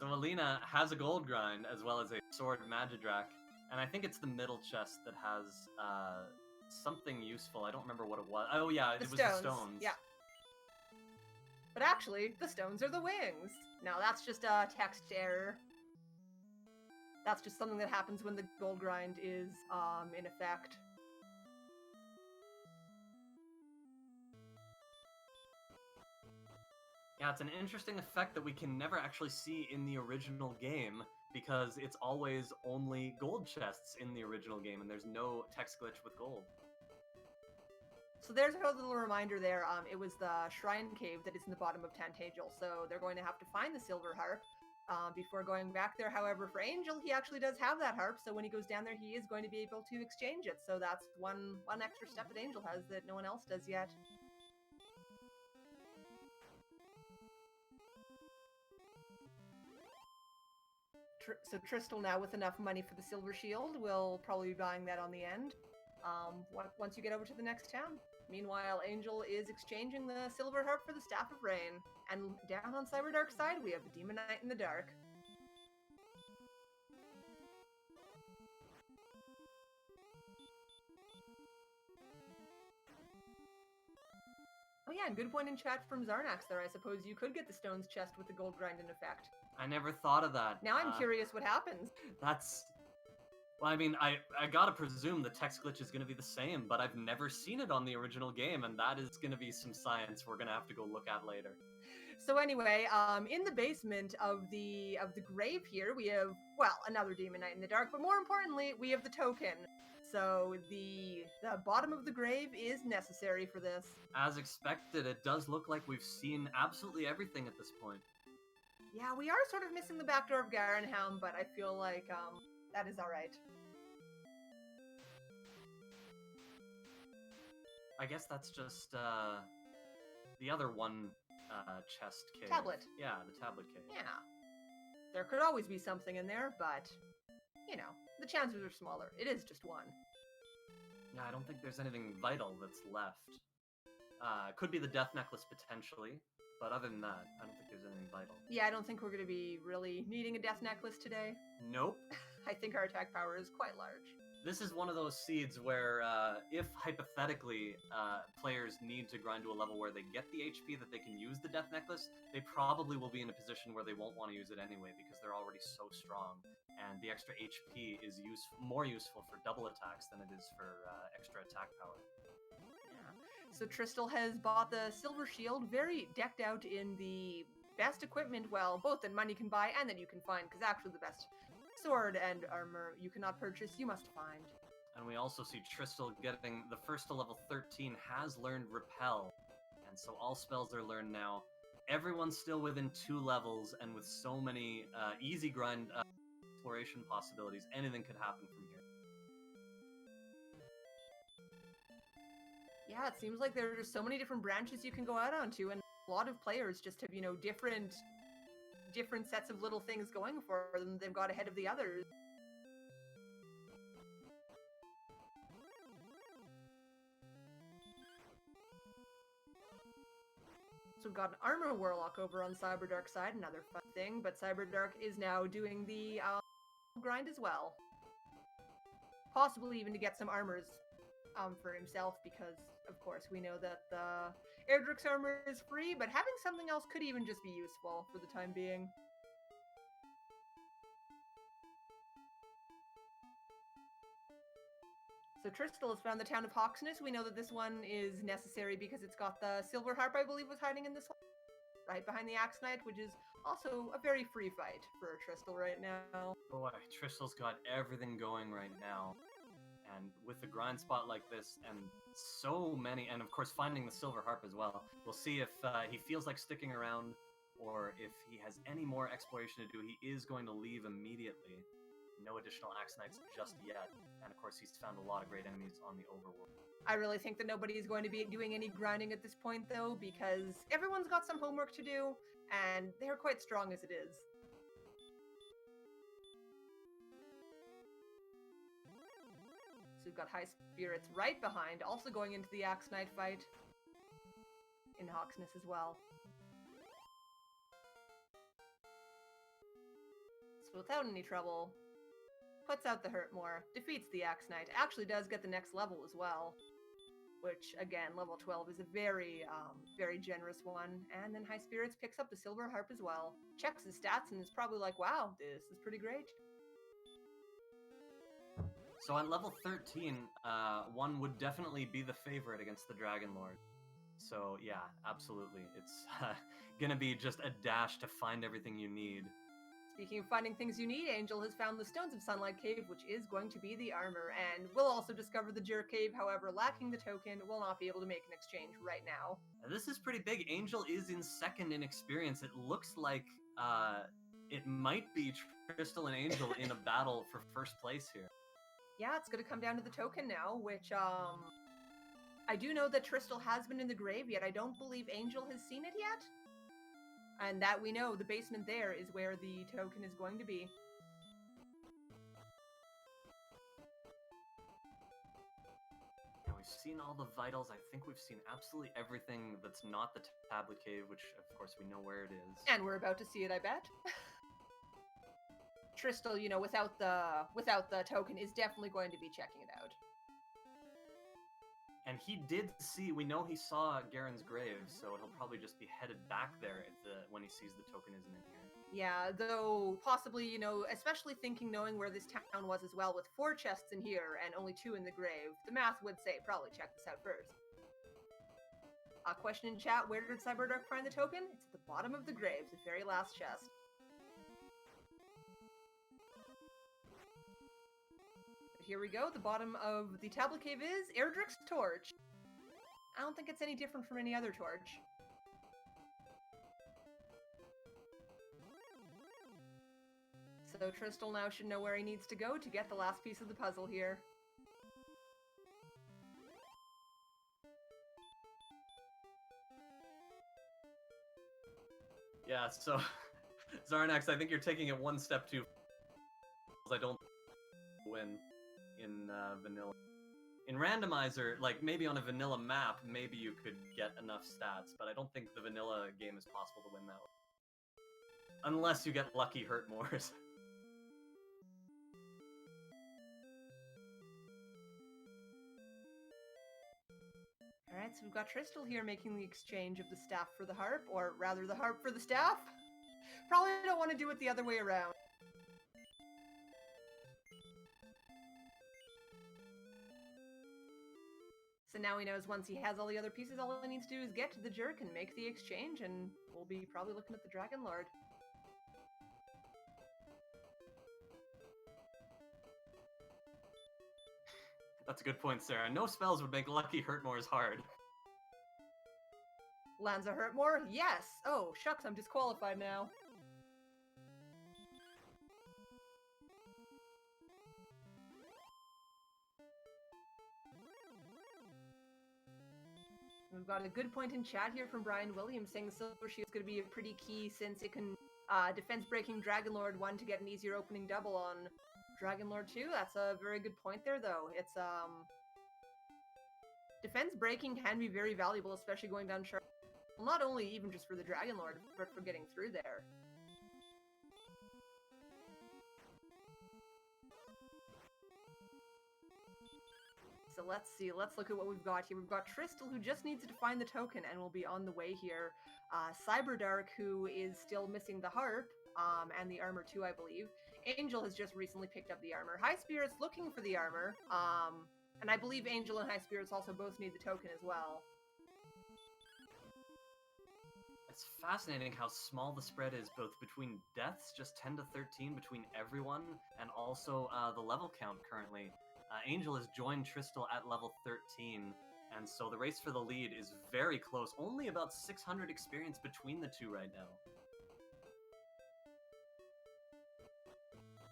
So Alina has a gold grind as well as a sword Magidrak, and I think it's the middle chest that has something useful. I don't remember what it was. Oh yeah, it was the stones. Yeah. But actually, the stones are the wings. Now that's just a text error. That's just something that happens when the gold grind is in effect. Yeah, it's an interesting effect that we can never actually see in the original game because it's always only gold chests in the original game and there's no text glitch with gold. So there's a little reminder there. It was the Shrine Cave that is in the bottom of Tantagel, so they're going to have to find the Silver Harp before going back there. However, for Angel, he actually does have that harp, so when he goes down there, he is going to be able to exchange it. So that's one extra step that Angel has that no one else does yet. So Tristal now with enough money for the Silver Shield will probably be buying that on the end. Once you get over to the next town. Meanwhile, Angel is exchanging the Silver Harp for the Staff of Rain. And down on Cyberdark's side, we have the Demon Knight in the Dark. Oh yeah, and good point in chat from Zarnax there. I suppose you could get the Stones chest with the gold grind in effect. I never thought of that. Now I'm curious what happens. That's... Well, I mean, I gotta presume the text glitch is gonna be the same, but I've never seen it on the original game, and that is gonna be some science we're gonna have to go look at later. So anyway, in the basement of the grave here, we have, well, another Demon Knight in the Dark, but more importantly, we have the token. So the bottom of the grave is necessary for this. As expected, it does look like we've seen absolutely everything at this point. Yeah, we are sort of missing the back door of Garenhelm, but I feel like that is alright. I guess that's just the other one chest cave. Tablet. Yeah, the tablet cave. Yeah. There could always be something in there, but, you know, the chances are smaller. It is just one. Yeah, I don't think there's anything vital that's left. Could be the death necklace potentially, but other than that, I don't think there's anything vital. Yeah, I don't think we're going to be really needing a death necklace today. Nope. I think our attack power is quite large. This is one of those seeds where, if hypothetically players need to grind to a level where they get the HP that they can use the death necklace, they probably will be in a position where they won't want to use it anyway because they're already so strong. And the extra HP is more useful for double attacks than it is for extra attack power. Yeah. So Tristal has bought the Silver Shield, very decked out in the best equipment, well, both that money can buy and that you can find, because actually the best sword and armor you cannot purchase, you must find. And we also see Tristal getting the first to level 13 has learned Repel. And so all spells are learned now. Everyone's still within 2 levels, and with so many easy grind exploration possibilities, anything could happen from here. Yeah, it seems like there are just so many different branches you can go out onto, and a lot of players just have, you know, different sets of little things going for them they've got ahead of the others. So we've got an Armor Warlock over on Cyberdark's side, another fun thing, but Cyberdark is now doing the grind as well. Possibly even to get some armors for himself because, of course, we know that the Erdrick's armor is free, but having something else could even just be useful for the time being. So Tristal has found the town of Hawksness. We know that this one is necessary because it's got the silver harp, I believe, was hiding in this one, right behind the Axe Knight, which is also a very free fight for Tristal right now. Boy, Tristal's got everything going right now. And with a grind spot like this, and so many, and of course finding the silver harp as well, we'll see if he feels like sticking around, or if he has any more exploration to do. He is going to leave immediately. No additional Axe Knights just yet, and of course he's found a lot of great enemies on the overworld. I really think that nobody is going to be doing any grinding at this point, though, because everyone's got some homework to do, and they're quite strong as it is. So we've got High Spirits right behind, also going into the Axe Knight fight in Hawksness as well. So without any trouble, puts out the hurt more, defeats the Axe Knight, actually does get the next level as well, which, again, level 12 is a very, very generous one, and then High Spirits picks up the silver harp as well, checks his stats, and is probably like, wow, this is pretty great. So at level 13, one would definitely be the favorite against the Dragon Lord. So yeah, absolutely. It's gonna be just a dash to find everything you need. Speaking of finding things you need, Angel has found the Stones of Sunlight Cave, which is going to be the armor, and will also discover the Jerk Cave. However, lacking the token, will not be able to make an exchange right now. This is pretty big. Angel is in second in experience. It looks like it might be Crystal and Angel in a battle for first place here. Yeah, it's going to come down to the token now, which I do know that Tristal has been in the grave, yet I don't believe Angel has seen it yet. And that we know, the basement there is where the token is going to be. And we've seen all the vitals. I think we've seen absolutely everything that's not the tablet cave, which of course we know where it is. And we're about to see it, I bet. Tristal, you know, without the token, is definitely going to be checking it out. And he did see, we know he saw Garen's grave, so he'll probably just be headed back there when he sees the token isn't in here. Yeah, though possibly, you know, especially knowing where this town was as well, with 4 chests in here and only 2 in the grave, the math would say probably check this out first. Question in chat, where did Cyberdark find the token? It's at the bottom of the grave, the very last chest. Here we go, the bottom of the tablet cave is Erdrick's torch. I don't think it's any different from any other torch. So Tristal now should know where he needs to go to get the last piece of the puzzle here. Yeah, so Zarnax, I think you're taking it one step too far. I don't win in vanilla. In Randomizer, like maybe on a vanilla map, maybe you could get enough stats, but I don't think the vanilla game is possible to win that way. Unless you get lucky hurt mores. Alright, so we've got Tristal here making the exchange of the staff for the harp, or rather the harp for the staff. Probably don't want to do it the other way around. So now he knows once he has all the other pieces, all he needs to do is get to the Jerk and make the exchange, and we'll be probably looking at the Dragon Lord. That's a good point, Sarah. No spells would make lucky hurt mores hard. Lands a hurt more? Yes! Oh, shucks, I'm disqualified now. We've got a good point in chat here from Brian Williams saying the Silver Shield is going to be a pretty key since it can defense breaking Dragon Lord 1 to get an easier opening double on Dragon Lord 2. That's a very good point there, though. It's defense breaking can be very valuable, especially going down sharp. Well, not only even just for the Dragon Lord, but for getting through there. so let's see. Let's look at what we've got here. We've got Trystal, who just needs to find the token and will be on the way here. Cyberdark, who is still missing the harp, and the armor too, I believe. Angel has just recently picked up the armor. High Spirits looking for the armor, and I believe Angel and High Spirits also both need the token as well. It's fascinating how small the spread is, both between deaths, just 10 to 13 between everyone, and also the level count currently. Angel has joined Trystal at level 13, and so the race for the lead is very close. Only about 600 experience between the two right now.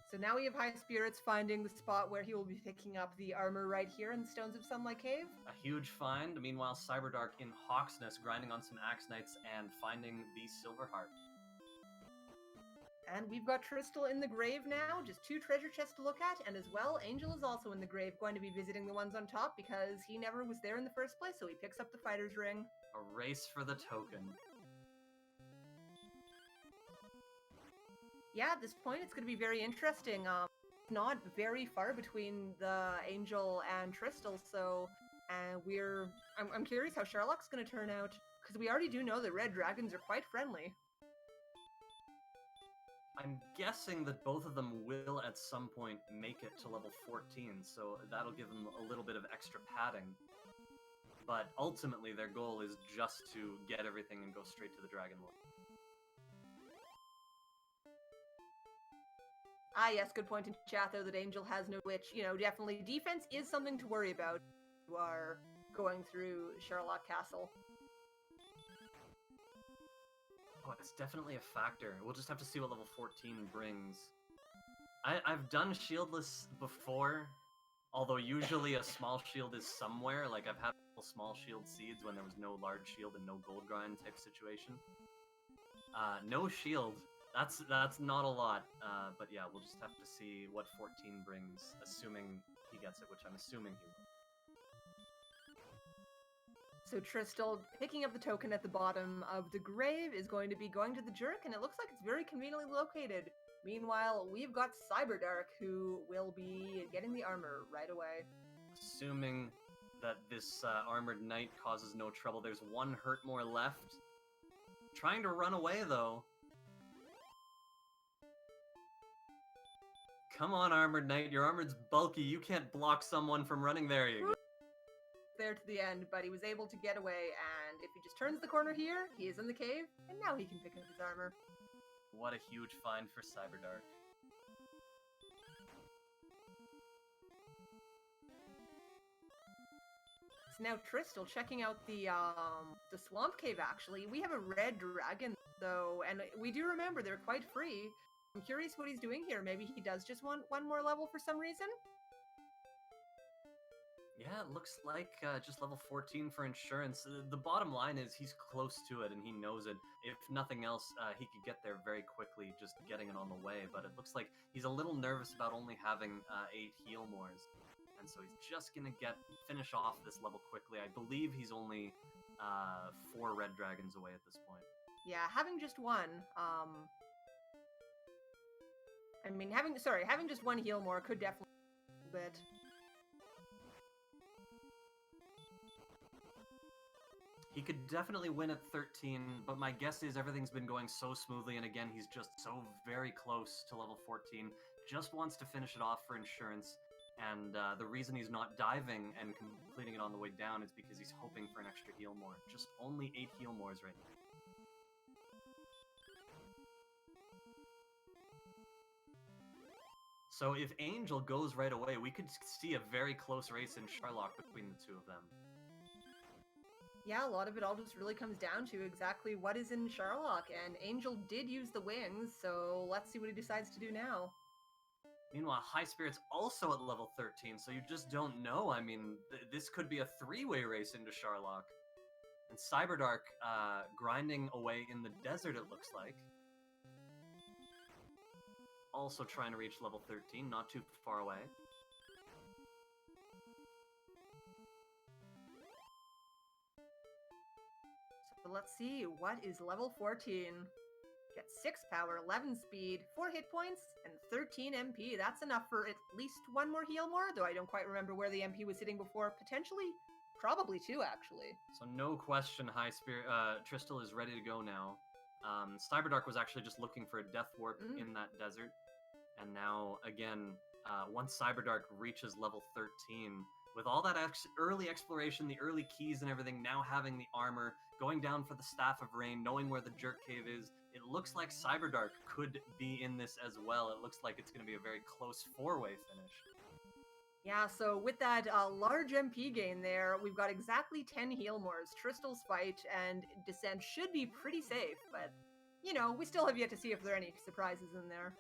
So now we have High Spirits finding the spot where he will be picking up the armor right here in the Stones of Sunlight Cave. A huge find. Meanwhile, Cyberdark in Hawksness grinding on some Axe Knights and finding the Silver Harp. And we've got Trystal in the grave now, just 2 treasure chests to look at, and as well, Angel is also in the grave, going to be visiting the ones on top because he never was there in the first place, so he picks up the Fighter's Ring. A race for the token. Yeah, at this point, it's going to be very interesting. Not very far between the Angel and Trystal, so I'm curious how Sherlock's going to turn out, because we already do know that red dragons are quite friendly. I'm guessing that both of them will at some point make it to level 14, so that'll give them a little bit of extra padding. But ultimately, their goal is just to get everything and go straight to the Dragon Lord. Ah, yes, good point in chat, though, that Angel has no glitch. You know, definitely, defense is something to worry about if you are going through Sherlock Castle. Oh, it's definitely a factor. We'll just have to see what level 14 brings. I've done shieldless before, although usually a small shield is somewhere. Like, I've had small shield seeds when there was no large shield and no gold grind type situation. No shield. That's not a lot, but yeah, we'll just have to see what 14 brings, assuming he gets it, which I'm assuming he will. So Trystal, picking up the token at the bottom of the grave, is going to be going to the Jerk, and it looks like it's very conveniently located. Meanwhile, we've got Cyberdark, who will be getting the armor right away. Assuming that this armored knight causes no trouble, there's 1 hurt more left. Trying to run away, though. Come on, Armored Knight, your armored's bulky, you can't block someone from running there, you go. There to the end, but he was able to get away, and if he just turns the corner here, he is in the cave, and now he can pick up his armor. What a huge find for Cyberdark. So now Trystal checking out the swamp cave, actually. We have a red dragon, though, and we do remember they're quite free. I'm curious what he's doing here. Maybe he does just want 1 more level for some reason? Yeah, it looks like just level 14 for insurance. The bottom line is he's close to it and he knows it. If nothing else, he could get there very quickly just getting it on the way. But it looks like he's a little nervous about only having 8 heal mores. And so he's just going to finish off this level quickly. I believe he's only 4 red dragons away at this point. Yeah, having just 1. Having just 1 heal more could definitely a bit. He could definitely win at 13, but my guess is everything's been going so smoothly, and again, he's just so very close to level 14. Just wants to finish it off for insurance, and the reason he's not diving and completing it on the way down is because he's hoping for an extra heal more. Just only 8 heal mores right now. So if Angel goes right away, we could see a very close race in Sherlock between the two of them. Yeah, a lot of it all just really comes down to exactly what is in Sherlock, and Angel did use the wings, so let's see what he decides to do now. Meanwhile, High Spirit's also at level 13, so you just don't know. I mean, this could be a 3-way race into Sherlock. And Cyberdark grinding away in the desert, it looks like. Also trying to reach level 13, not too far away. So let's see, what is level 14? Gets 6 power, 11 speed, 4 hit points, and 13 MP. That's enough for at least one more heal more, though I don't quite remember where the MP was sitting before. Potentially, probably 2, actually. So no question, High Spirit Tristal is ready to go now. Cyberdark was actually just looking for a Death Warp in that desert. And now, again, once Cyberdark reaches level 13, with all that early exploration, the early keys and everything, now having the armor, going down for the Staff of Rain, knowing where the Jerk Cave is, it looks like Cyberdark could be in this as well. It looks like it's going to be a very close 4-way finish. Yeah, so with that large MP gain there, we've got exactly 10 heal mores. Tristal's fight and descent should be pretty safe, but, you know, we still have yet to see if there are any surprises in there.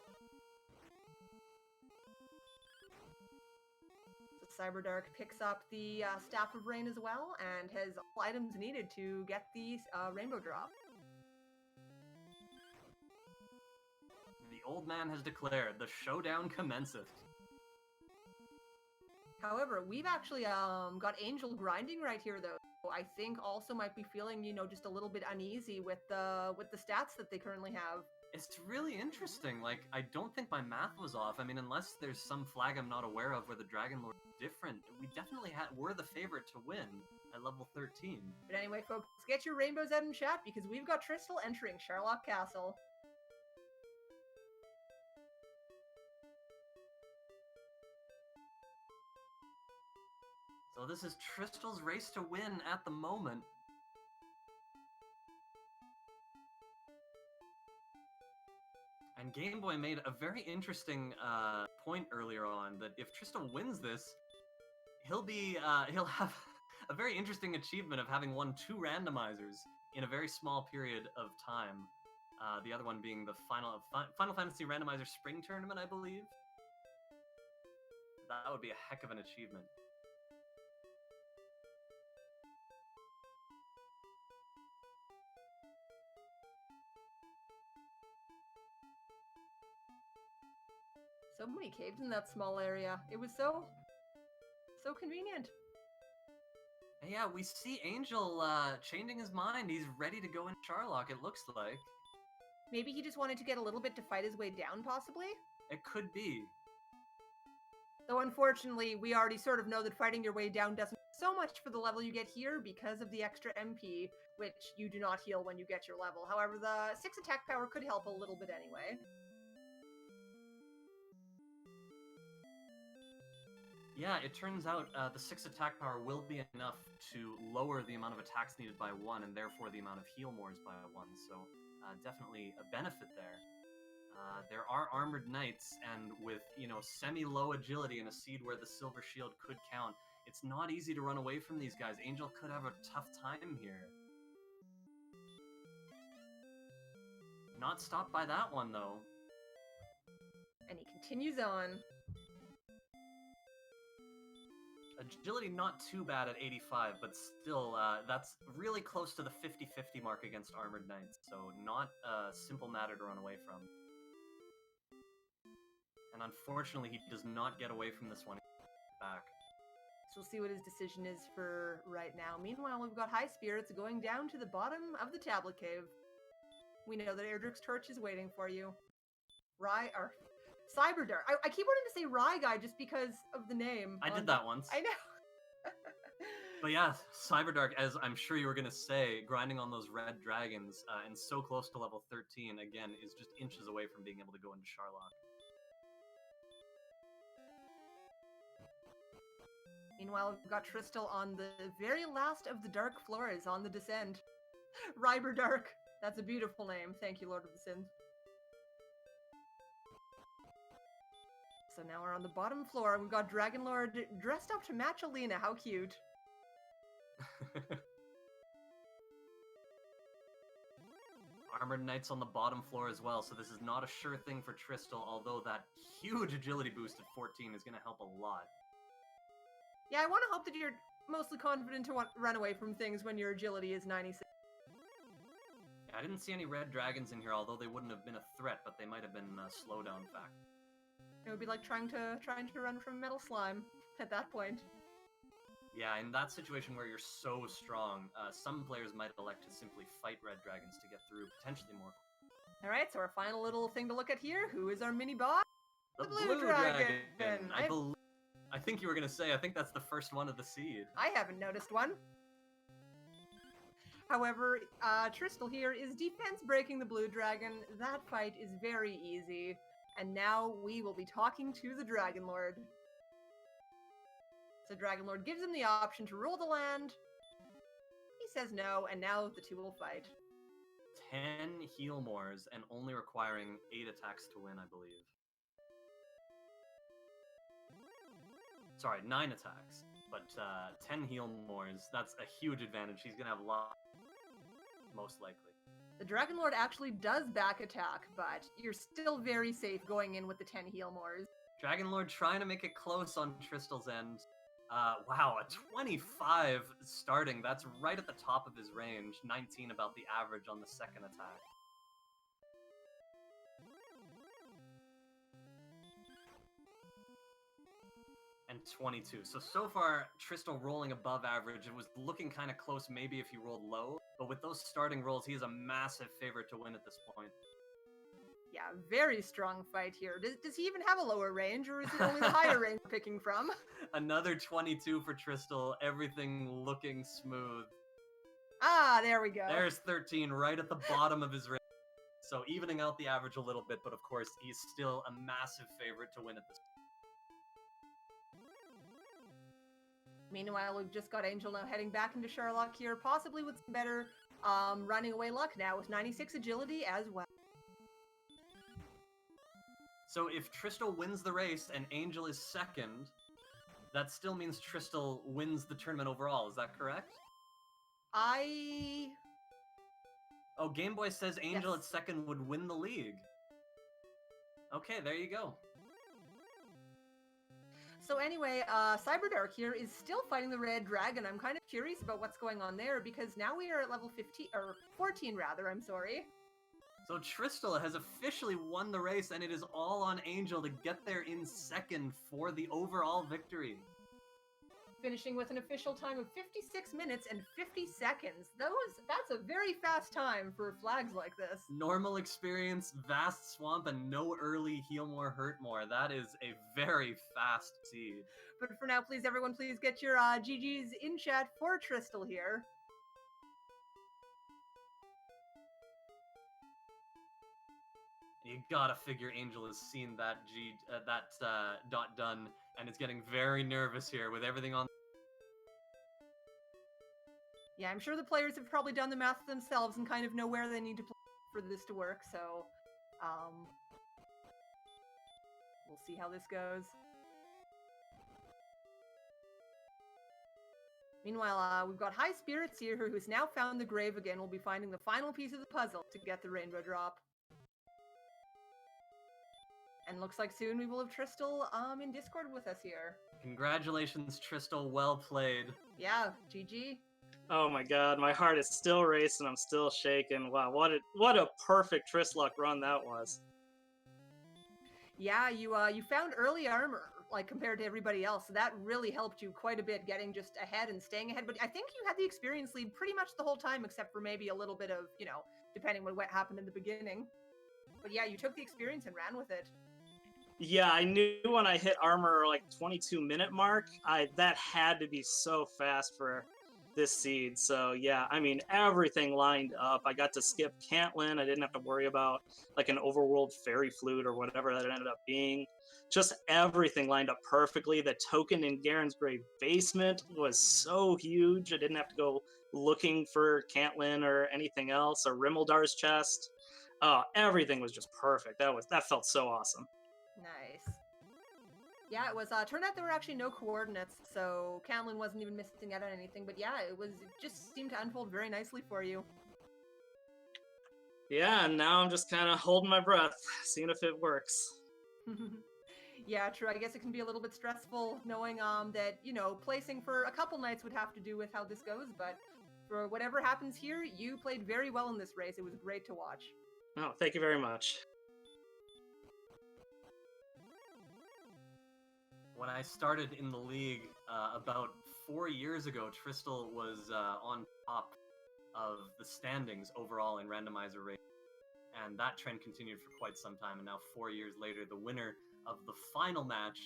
Cyberdark picks up the Staff of Rain as well, and has all items needed to get the Rainbow Drop. The old man has declared, the showdown commenceth. However, we've actually got Angel grinding right here, though. So I think also might be feeling, you know, just a little bit uneasy with the stats that they currently have. It's really interesting. Like, I don't think my math was off. I mean, unless there's some flag I'm not aware of where the Dragon Lord is different, we definitely were the favorite to win at level 13. But anyway, folks, get your rainbows out in chat because we've got Tristal entering Sherlock Castle. So this is Tristal's race to win at the moment. And Game Boy made a very interesting point earlier on that if Tristal wins this, he'll have a very interesting achievement of having won 2 randomizers in a very small period of time. The other one being the Final Fantasy Randomizer Spring Tournament, I believe. That would be a heck of an achievement. So many caves in that small area. It was so convenient. Yeah, we see Angel changing his mind. He's ready to go in Sherlock, it looks like. Maybe he just wanted to get a little bit to fight his way down, possibly? It could be. Though unfortunately, we already sort of know that fighting your way down doesn't do so much for the level you get here because of the extra MP, which you do not heal when you get your level. However, the 6 attack power could help a little bit anyway. Yeah, it turns out the 6 attack power will be enough to lower the amount of attacks needed by 1, and therefore the amount of heal mores by 1, so definitely a benefit there. There are armored knights, and with, you know, semi-low agility and a seed where the silver shield could count, it's not easy to run away from these guys. Angel could have a tough time here. Not stopped by that one, though. And he continues on. Agility not too bad at 85, but still, that's really close to the 50-50 mark against Armored Knights, so not a simple matter to run away from. And unfortunately, he does not get away from this one back. So we'll see what his decision is for right now. Meanwhile, we've got High Spirits going down to the bottom of the Tablet Cave. We know that Erdrick's Torch is waiting for you. Cyberdark. I keep wanting to say Rye Guy just because of the name. I did that once. I know. But yeah, Cyberdark, as I'm sure you were going to say, grinding on those red dragons, and so close to level 13, again, is just inches away from being able to go into Sherlock. Meanwhile, we've got Tristal on the very last of the Dark Floors on the descent. Ryberdark. That's a beautiful name. Thank you, Lord of the Sins. So now we're on the bottom floor. We've got Dragon Lord dressed up to match Alina. How cute. Armored Knights on the bottom floor as well, so this is not a sure thing for Tristal, although that huge agility boost at 14 is going to help a lot. Yeah, I want to hope that you're mostly confident to run away from things when your agility is 96. Yeah, I didn't see any red dragons in here, although they wouldn't have been a threat, but they might have been a slowdown factor. It would be like trying to run from metal slime at that point. Yeah, in that situation where you're so strong, some players might elect to simply fight red dragons to get through, potentially more. All right, so our final little thing to look at here. Who is our mini boss? The blue dragon. dragon. I think you were gonna say. I think that's the first one of the seed. I haven't noticed one. However, Tristal here is defense breaking the blue dragon. That fight is very easy. And now we will be talking to the Dragon Lord. So Dragon Lord gives him the option to rule the land. He says no, and now the two will fight. 10 heal mores and only requiring 8 attacks to win, I believe. Sorry, 9 attacks, but 10 heal mores. That's a huge advantage. He's gonna have a lot, most likely. The Dragon Lord actually does back attack, but you're still very safe going in with the 10 heal mores. Dragon Lord trying to make it close on Tristal's end. Wow, a 25 starting. That's right at the top of his range. 19 about the average on the second attack. And 22. So far, Tristal rolling above average. It was looking kind of close maybe if he rolled low. But with those starting rolls, he is a massive favorite to win at this point. Yeah, very strong fight here. Does he even have a lower range, or is it only the higher range we're picking from? Another 22 for Tristal. Everything looking smooth. Ah, there we go. There's 13 right at the bottom of his range. So evening out the average a little bit, but of course, he's still a massive favorite to win at this point. Meanwhile, we've just got Angel now heading back into Sherlock here, possibly with some better running away luck now, with 96 agility as well. So if Tristal wins the race and Angel is second, that still means Tristal wins the tournament overall. Is that correct? Oh, Game Boy says Angel Yes. at second would win the league. Okay, there you go. So anyway, Cyberdark here is still fighting the Red Dragon. I'm kind of curious about what's going on there, because now we are at level 15, or 14 rather, I'm sorry. So Tristal has officially won the race, and it is all on Angel to get there in second for the overall victory. Finishing with an official time of 56 minutes and 50 seconds. That's a very fast time for flags like this. Normal experience, vast swamp, and no early heal more, hurt more. That is a very fast seed. But for now, please, everyone, please get your GGs in chat for Tristal here. You gotta figure Angel has seen that dot done, and is getting very nervous here with everything on. Yeah, I'm sure the players have probably done the math themselves and kind of know where they need to play for this to work, so we'll see how this goes. Meanwhile, we've got High Spirits here, who's now found the grave again. We'll be finding the final piece of the puzzle to get the rainbow drop. And looks like soon we will have Tristal in Discord with us here. Congratulations, Tristal. Well played. Yeah, GG. Oh my god, my heart is still racing. I'm still shaking. Wow, what a perfect Tristluck run that was. Yeah, you found early armor, like compared to everybody else. So that really helped you quite a bit, getting just ahead and staying ahead. But I think you had the experience lead pretty much the whole time, except for maybe a little bit of, depending on what happened in the beginning. But yeah, you took the experience and ran with it. Yeah, I knew when I hit armor like 22-minute mark, that had to be so fast for this seed. So yeah, I mean, everything lined up. I got to skip Cantlin. I didn't have to worry about like an overworld fairy flute or whatever that it ended up being. Just everything lined up perfectly. The token in Garen's Grave basement was so huge. I didn't have to go looking for Cantlin or anything else, or Rimmeldar's chest. Oh, everything was just perfect. That felt so awesome. Nice. Yeah, it was, turned out there were actually no coordinates, so Cantlin wasn't even missing out on anything, but yeah, it just seemed to unfold very nicely for you. Yeah, and now I'm just kind of holding my breath, seeing if it works. Yeah, true. I guess it can be a little bit stressful knowing that, placing for a couple nights would have to do with how this goes, but for whatever happens here, you played very well in this race. It was great to watch. Oh, thank you very much. When I started in the league about 4 years ago, Tristal was on top of the standings overall in Randomizer race. And that trend continued for quite some time. And now 4 years later, the winner of the final match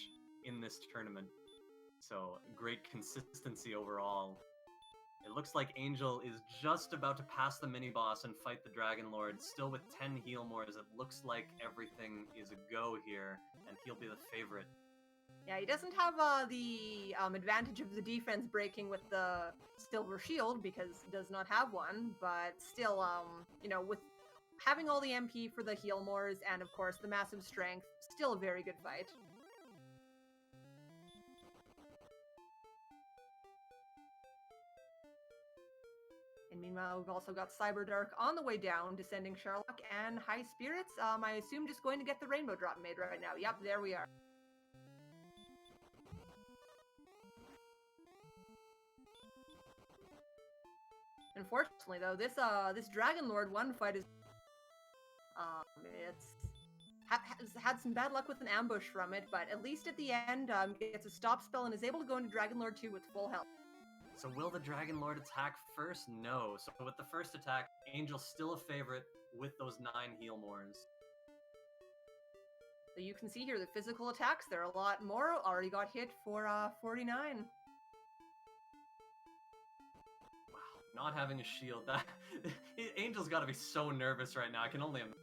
in this tournament. So great consistency overall. It looks like Angel is just about to pass the mini-boss and fight the Dragon Lord, still with 10 heal mores. It looks like everything is a go here, and he'll be the favorite. Yeah, he doesn't have the advantage of the defense breaking with the Silver Shield because he does not have one, but still, you know, with having all the MP for the heal mores and, of course, the massive strength, still a very good fight. And meanwhile, we've also got Cyberdark on the way down, descending Sherlock, and High Spirits, I assume just going to get the Rainbow Drop made right now. Yep, there we are. Unfortunately, though, this Dragon Lord 1 fight is it's had some bad luck with an ambush from it, but at least at the end, gets a stop spell and is able to go into Dragon Lord 2 with full health. So will the Dragon Lord attack first? No. So with the first attack, Angel's still a favorite with those 9 heal mores. So you can see here the physical attacks, there are a lot more. Already got hit for 49. Wow, not having a shield. That Angel's got to be so nervous right now. I can only imagine.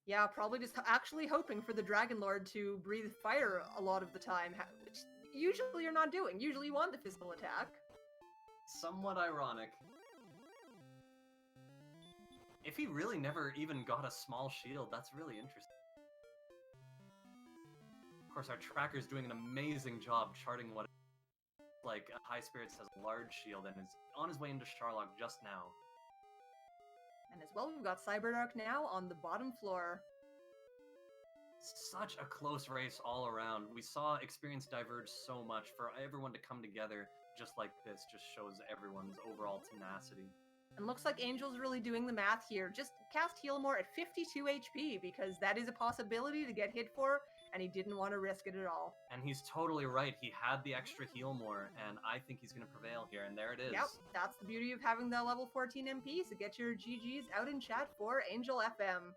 Yeah, probably just actually hoping for the Dragon Lord to breathe fire a lot of the time, which usually you're not doing. Usually you want the physical attack. Somewhat ironic. If he really never even got a small shield, that's really interesting. Of course, our tracker's doing an amazing job charting what like High Spirits has a large shield and is on his way into Sherlock just now. And as well, we've got Cyberdark now on the bottom floor. Such a close race all around. We saw experience diverge so much. For everyone to come together just like this just shows everyone's overall tenacity. And looks like Angel's really doing the math here. Just cast heal more at 52 HP because that is a possibility to get hit for, and he didn't want to risk it at all. And he's totally right. He had the extra heal more, and I think he's going to prevail here, and there it is. Yep, that's the beauty of having the level 14 MP, so get your GGs out in chat for Angel FM.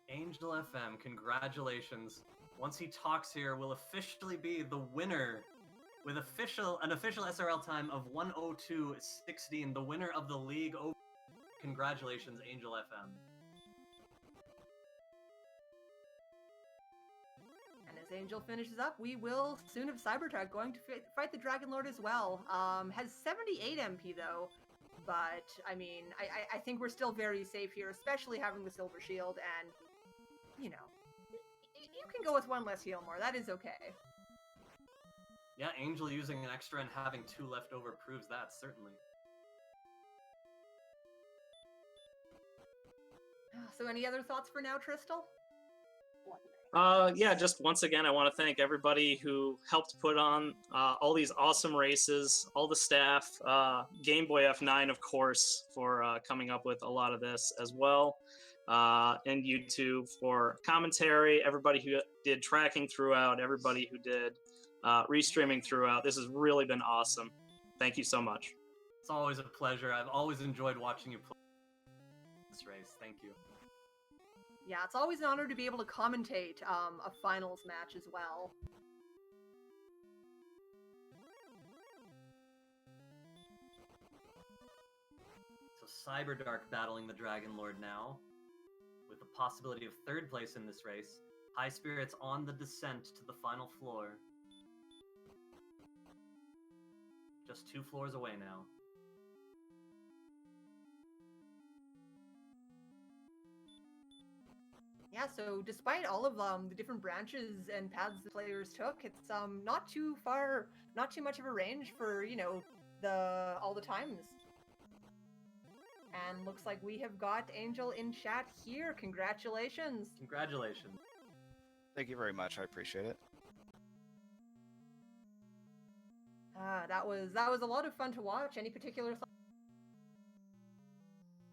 Angel FM, congratulations. Once he talks here, will officially be the winner with an official SRL time of 1:02:16, the winner of the league. Congratulations, Angel FM. And as Angel finishes up, we will soon have Cyberdark going to fight the Dragon Lord as well. Has 78 MP though, but I mean, I think we're still very safe here, especially having the Silver Shield, and you know, you can go with one less heal more. That is okay. Yeah, Angel using an extra and having 2 left over proves that, certainly. So any other thoughts for now, Tristal? Yeah, just once again, I want to thank everybody who helped put on all these awesome races, all the staff, Game Boy F9, of course, for coming up with a lot of this as well, and YouTube for commentary, everybody who did tracking throughout, everybody who did restreaming throughout. This has really been awesome. Thank you so much. It's always a pleasure. I've always enjoyed watching you play this race. Thank you. Yeah, it's always an honor to be able to commentate a finals match as well. So Cyberdark battling the Dragon Lord now, with the possibility of 3rd place in this race. High Spirits on the descent to the final floor. Just 2 floors away now. Yeah, so despite all of the different branches and paths the players took, it's not too much of a range for, you know, all the times. And looks like we have got Angel in chat here. Congratulations. Congratulations. Thank you very much. I appreciate it. That was a lot of fun to watch. Any particular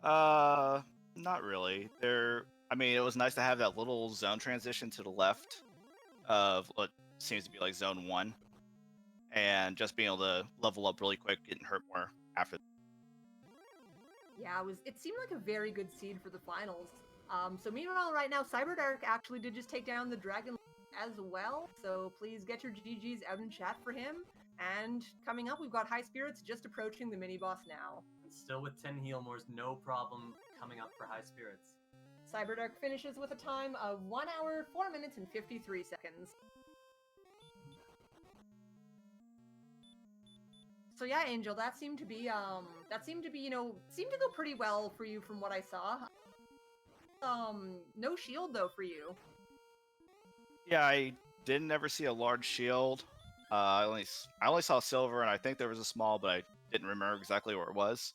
Not really. I mean, it was nice to have that little zone transition to the left of seems to be like zone 1. And just being able to level up really quick, getting hurt more after. Yeah, it seemed like a very good seed for the finals. So meanwhile, right now, Cyberdark actually did just take down the Dragon as well. So please get your GGs out in chat for him. And coming up, we've got High Spirits just approaching the mini boss now. And still with 10 heal mores, no problem coming up for High Spirits. Cyberdark finishes with a time of 1 hour, 4 minutes, and 53 seconds. So yeah, Angel, that seemed to be, seemed to go pretty well for you from what I saw. No shield though for you. Yeah, I didn't ever see a large shield. I only saw silver, and I think there was a small, but I didn't remember exactly where it was.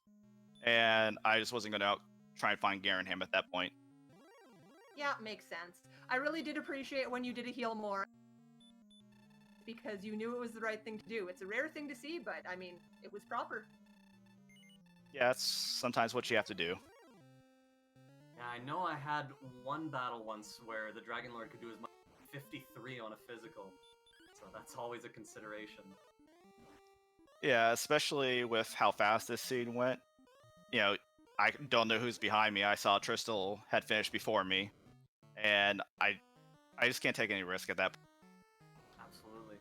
And I just wasn't going to try and find Garen him at that point. Yeah, makes sense. I really did appreciate when you did a heal more, because you knew it was the right thing to do. It's a rare thing to see, but I mean, it was proper. Yeah, it's sometimes what you have to do. Yeah, I know I had one battle once where the Dragon Lord could do as much as 53 on a physical, so that's always a consideration. Yeah, especially with how fast this seed went. You know, I don't know who's behind me. I saw Tristal had finished before me, and I just can't take any risk at that point. Absolutely.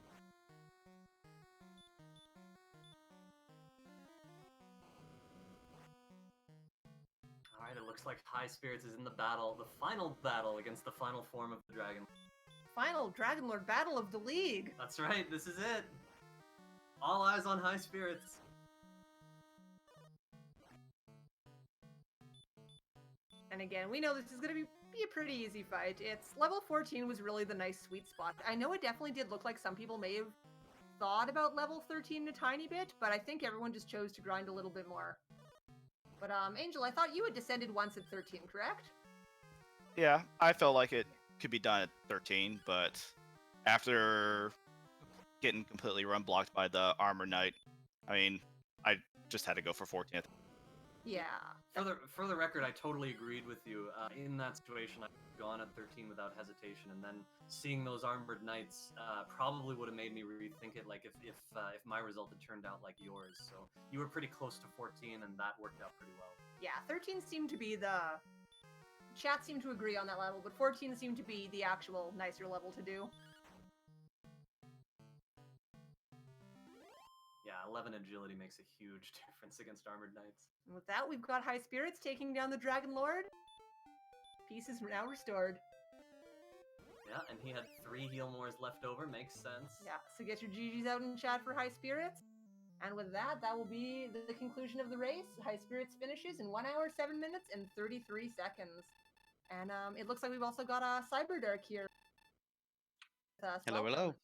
Alright, it looks like High Spirits is in the battle, the final battle against the final form of the Dragon. Final Dragon Lord battle of the league. That's right, this is it. All eyes on High Spirits. And again, we know this is going to be a pretty easy fight. It's level 14 was really the nice sweet spot. I know it definitely did look like some people may have thought about level 13 a tiny bit, but I think everyone just chose to grind a little bit more. But Angel, I thought you had descended once at 13, correct? Yeah, I felt like it could be done at 13, but after getting completely run blocked by the Armor Knight, I mean, I just had to go for 14th. Yeah. For the record, I totally agreed with you. In that situation, I'd gone at 13 without hesitation, and then seeing those armored knights probably would have made me rethink it. Like if my result had turned out like yours, so you were pretty close to 14, and that worked out pretty well. Yeah, 13 seemed to be the chat seemed to agree on that level, but 14 seemed to be the actual nicer level to do. Yeah, 11 agility makes a huge difference against armored knights. And with that, we've got High Spirits taking down the Dragon Lord. Peace is now restored. Yeah, and he had 3 heal mores left over, makes sense. Yeah, so get your GGs out in chat for High Spirits. And with that, that will be the conclusion of the race. High Spirits finishes in 1 hour, 7 minutes, and 33 seconds. And it looks like we've also got a Cyberdark here. Hello, hello.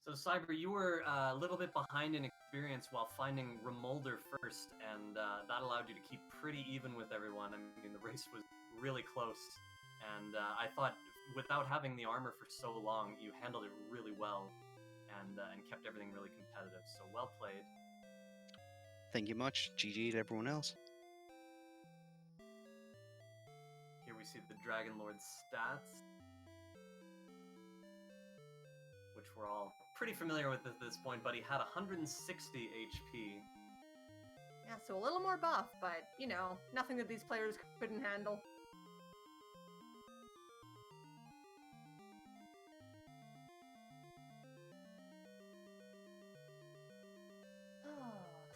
So, Cyber, you were a little bit behind in experience while finding Remolder first, and that allowed you to keep pretty even with everyone. I mean, the race was really close, and I thought without having the armor for so long, you handled it really well, and kept everything really competitive. So, well played. Thank you much. GG to everyone else. Here we see the Dragon Lord's stats, which we're all pretty familiar with at this point, but he had 160 HP. Yeah, so a little more buff, but, you know, nothing that these players couldn't handle.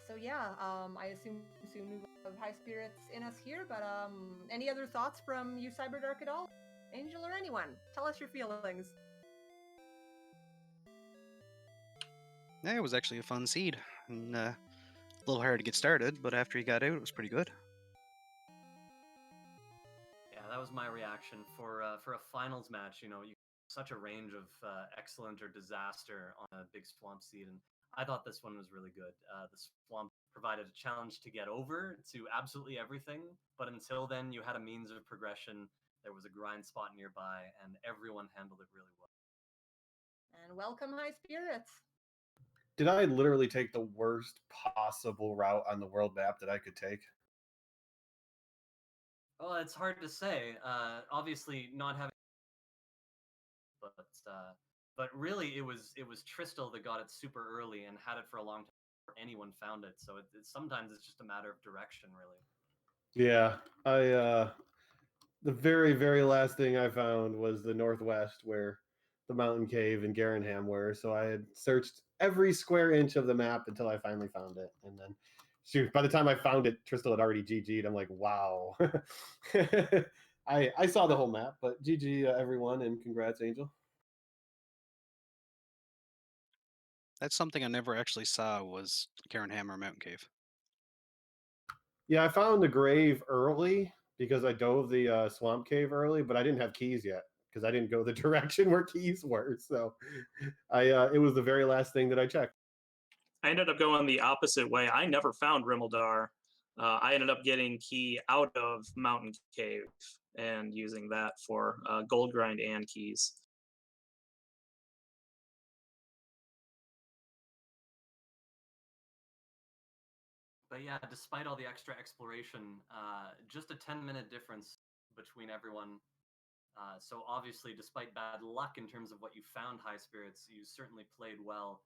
So yeah, I assume soon we will have High Spirits in us here, but any other thoughts from you, Cyberdark, at all? Angel or anyone? Tell us your feelings. Yeah, it was actually a fun seed. And, a little hard to get started, but after he got out, it was pretty good. Yeah, that was my reaction for a finals match. You know, such a range of excellent or disaster on a big swamp seed, and I thought this one was really good. The swamp provided a challenge to get over to absolutely everything, but until then, you had a means of progression. There was a grind spot nearby, and everyone handled it really well. And welcome, High Spirits. Did I literally take the worst possible route on the world map that I could take? Well, it's hard to say. Obviously, not having But really, it was Tristol that got it super early and had it for a long time before anyone found it. So sometimes it's just a matter of direction, really. Yeah, the very very last thing I found was the northwest where the mountain cave and Garanham were. So I had searched every square inch of the map until I finally found it, and then shoot, by the time I found it, Tristol had already GG'd. I'm like, wow. I saw the whole map, but GG everyone, and congrats, Angel. That's something I never actually saw was Karen Hammer Mountain Cave. Yeah, I found the grave early because I dove the swamp cave early, but I didn't have keys yet because I didn't go the direction where keys were. So it was the very last thing that I checked. I ended up going the opposite way. I never found Rimeldar. I ended up getting key out of Mountain Cave and using that for gold grind and keys. But yeah, despite all the extra exploration, just a 10-minute difference between everyone. So obviously, despite bad luck in terms of what you found, High Spirits, you certainly played well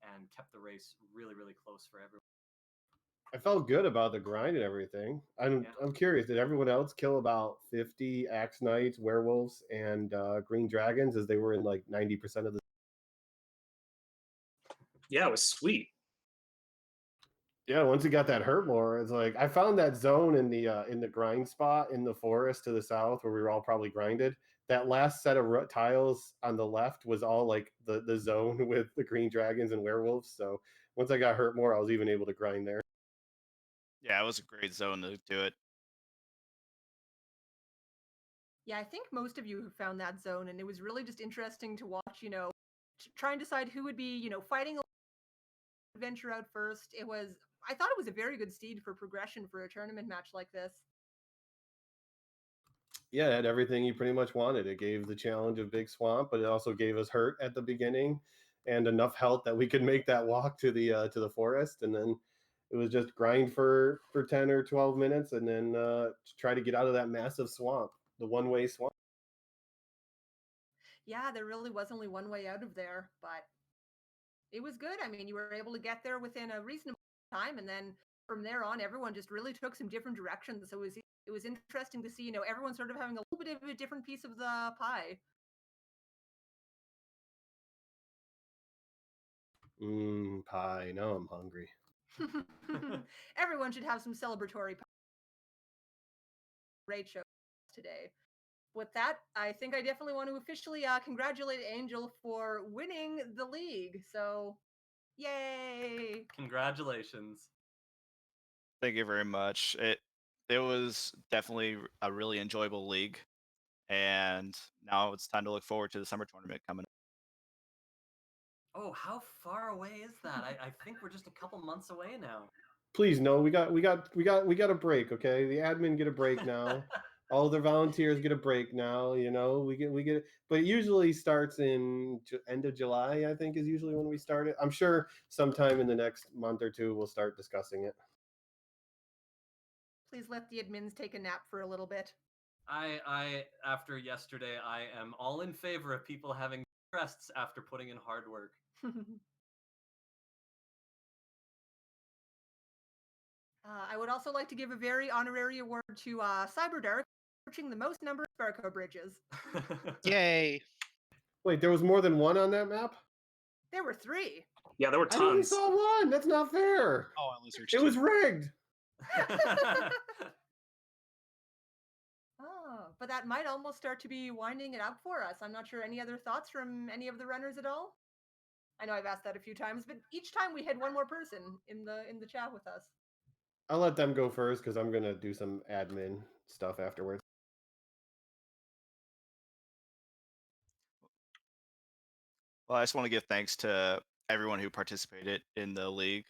and kept the race really, really close for everyone. I felt good about the grind and everything. I'm curious, did everyone else kill about 50 axe knights, werewolves, and green dragons as they were in like 90% of the? Yeah, it was sweet. Yeah, once you got that hurt more, it's like I found that zone in the grind spot in the forest to the south where we were all probably grinded. That last set of tiles on the left was all like the zone with the green dragons and werewolves. So once I got hurt more, I was even able to grind there. Yeah, it was a great zone to do it. Yeah, I think most of you have found that zone, and it was really just interesting to watch, try and decide who would be, fighting adventure out first. I thought it was a very good seed for progression for a tournament match like this. Yeah, it had everything you pretty much wanted. It gave the challenge of Big Swamp, but it also gave us hurt at the beginning and enough health that we could make that walk to the forest, and then it was just grind for 10 or 12 minutes and then try to get out of that massive swamp, the one-way swamp. Yeah, there really was only one way out of there, but it was good. I mean, you were able to get there within a reasonable time, and then from there on, everyone just really took some different directions. So it was interesting to see, everyone sort of having a little bit of a different piece of the pie. Pie. Now I'm hungry. Everyone should have some celebratory great show today. With that, I think I definitely want to officially congratulate Angel for winning the league. So, yay! Congratulations. Thank you very much. It was definitely a really enjoyable league, and now it's time to look forward to the summer tournament coming up. Oh, how far away is that? I think we're just a couple months away now. Please, no, we got a break, okay? The admin get a break now. All the volunteers get a break now. We get, but it usually starts in end of July. I think is usually when we start it. I'm sure sometime in the next month or two we'll start discussing it. Please let the admins take a nap for a little bit. I after yesterday, I am all in favor of people having rests after putting in hard work. I would also like to give a very honorary award to Cyberdark for reaching the most number of Sparko bridges. Yay! Wait, there was more than one on that map? There were 3. Yeah, there were I only tons. saw one. That's not fair. Oh, I only searched It two. was rigged. Oh, but that might almost start to be winding it up for us. I'm not sure. Any other thoughts from any of the runners at all? I know I've asked that a few times, but each time we had one more person in the chat with us. I'll let them go first because I'm gonna do some admin stuff afterwards. Well, I just want to give thanks to everyone who participated in the league.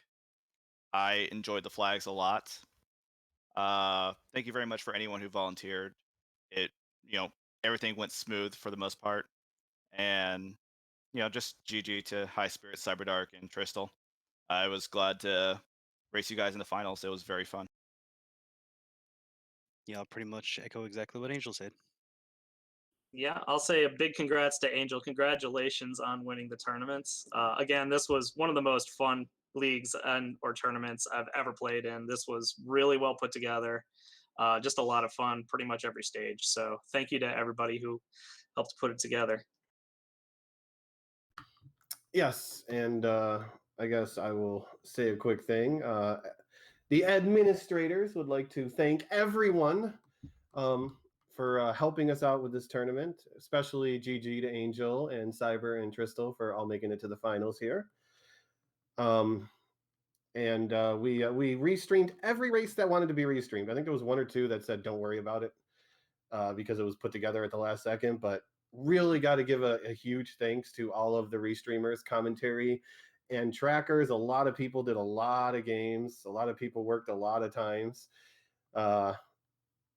I enjoyed the flags a lot. Thank you very much for anyone who volunteered. It, you know, everything went smooth for the most part, and just GG to High Spirit, Cyberdark, and Tristol. I was glad to race you guys in the finals. It was very fun. Yeah, I'll pretty much echo exactly what Angel said. Yeah, I'll say a big congrats to Angel. Congratulations on winning the tournaments. Again, this was one of the most fun leagues and or tournaments I've ever played in. This was really well put together. Just a lot of fun, pretty much every stage. So thank you to everybody who helped put it together. Yes, and I guess I will say a quick thing. The administrators would like to thank everyone for helping us out with this tournament, especially GG to Angel and Cyber and Tristal for all making it to the finals here. And we restreamed every race that wanted to be restreamed. I think there was one or two that said don't worry about it because it was put together at the last second. But really got to give a huge thanks to all of the restreamers, commentary, and trackers. A lot of people did a lot of games. A lot of people worked a lot of times.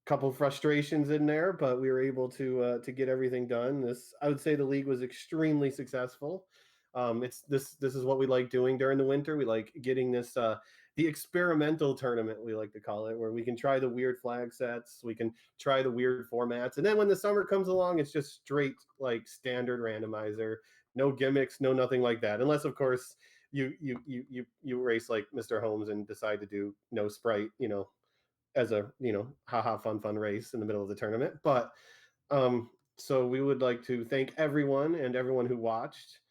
Couple frustrations in there, but we were able to get everything done. This, I would say, the league was extremely successful. It's this is what we like doing during the winter. We like getting this the experimental tournament, we like to call it, where we can try the weird flag sets, we can try the weird formats, and then when the summer comes along, it's just straight like standard randomizer, no gimmicks, no nothing like that, unless of course you race like Mr. Holmes and decide to do no sprite, as a haha fun race in the middle of the tournament. But so we would like to thank everyone and everyone who watched.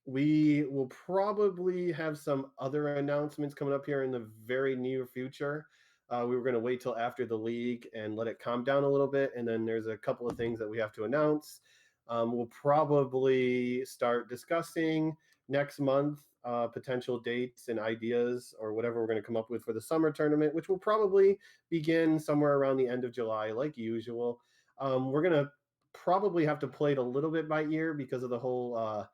We will probably have some other announcements coming up here in the very near future. We were going to wait till after the league and let it calm down a little bit, and then there's a couple of things that we have to announce. We'll probably start discussing next month potential dates and ideas or whatever we're going to come up with for the summer tournament, which will probably begin somewhere around the end of July, like usual. We're going to probably have to play it a little bit by ear because of the whole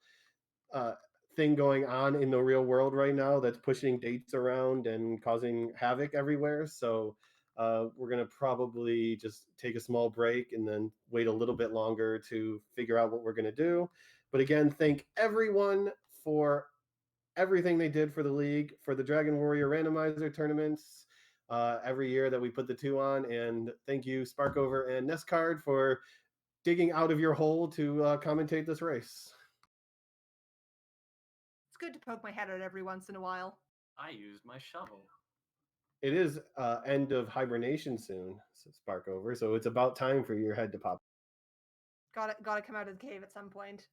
thing going on in the real world right now that's pushing dates around and causing havoc everywhere. So we're going to probably just take a small break and then wait a little bit longer to figure out what we're going to do. But again, thank everyone for everything they did for the league, for the Dragon Warrior randomizer tournaments every year that we put the two on. And thank you, Sparkover and Nescard, for digging out of your hole to commentate this race. It's good to poke my head out every once in a while. I used my shovel. It is end of hibernation soon, Sparkover, so it's about time for your head to pop. Gotta come out of the cave at some point.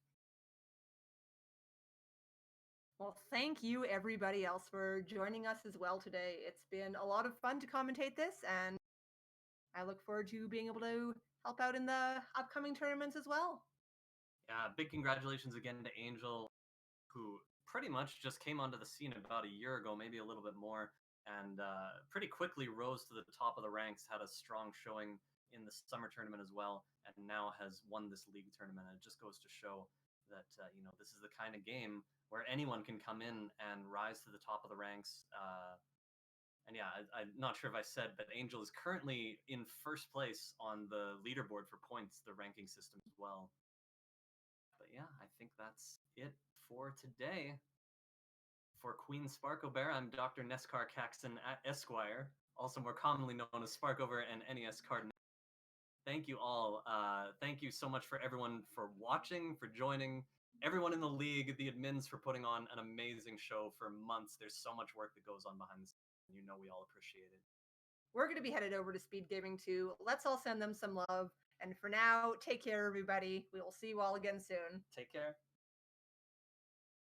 Well, thank you everybody else for joining us as well today. It's been a lot of fun to commentate this, and I look forward to being able to help out in the upcoming tournaments as well. Yeah, big congratulations again to Angel, who pretty much just came onto the scene about a year ago, maybe a little bit more, and pretty quickly rose to the top of the ranks, had a strong showing in the summer tournament as well, and now has won this league tournament. It just goes to show that this is the kind of game where anyone can come in and rise to the top of the ranks. And yeah, I'm not sure if I said, but Angel is currently in first place on the leaderboard for points, the ranking system as well. But yeah, I think that's it for today. For Queen Sparkobear, I'm Dr. Nescar Caxton at Esquire, also more commonly known as Sparkover and NES Card. Thank you all. Thank you so much for everyone for watching, for joining, everyone in the league, the admins for putting on an amazing show for months. There's so much work that goes on behind the scenes. You know we all appreciate it. We're going to be headed over to Speed Gaming too. Let's all send them some love. And for now, take care, everybody. We will see you all again soon. Take care.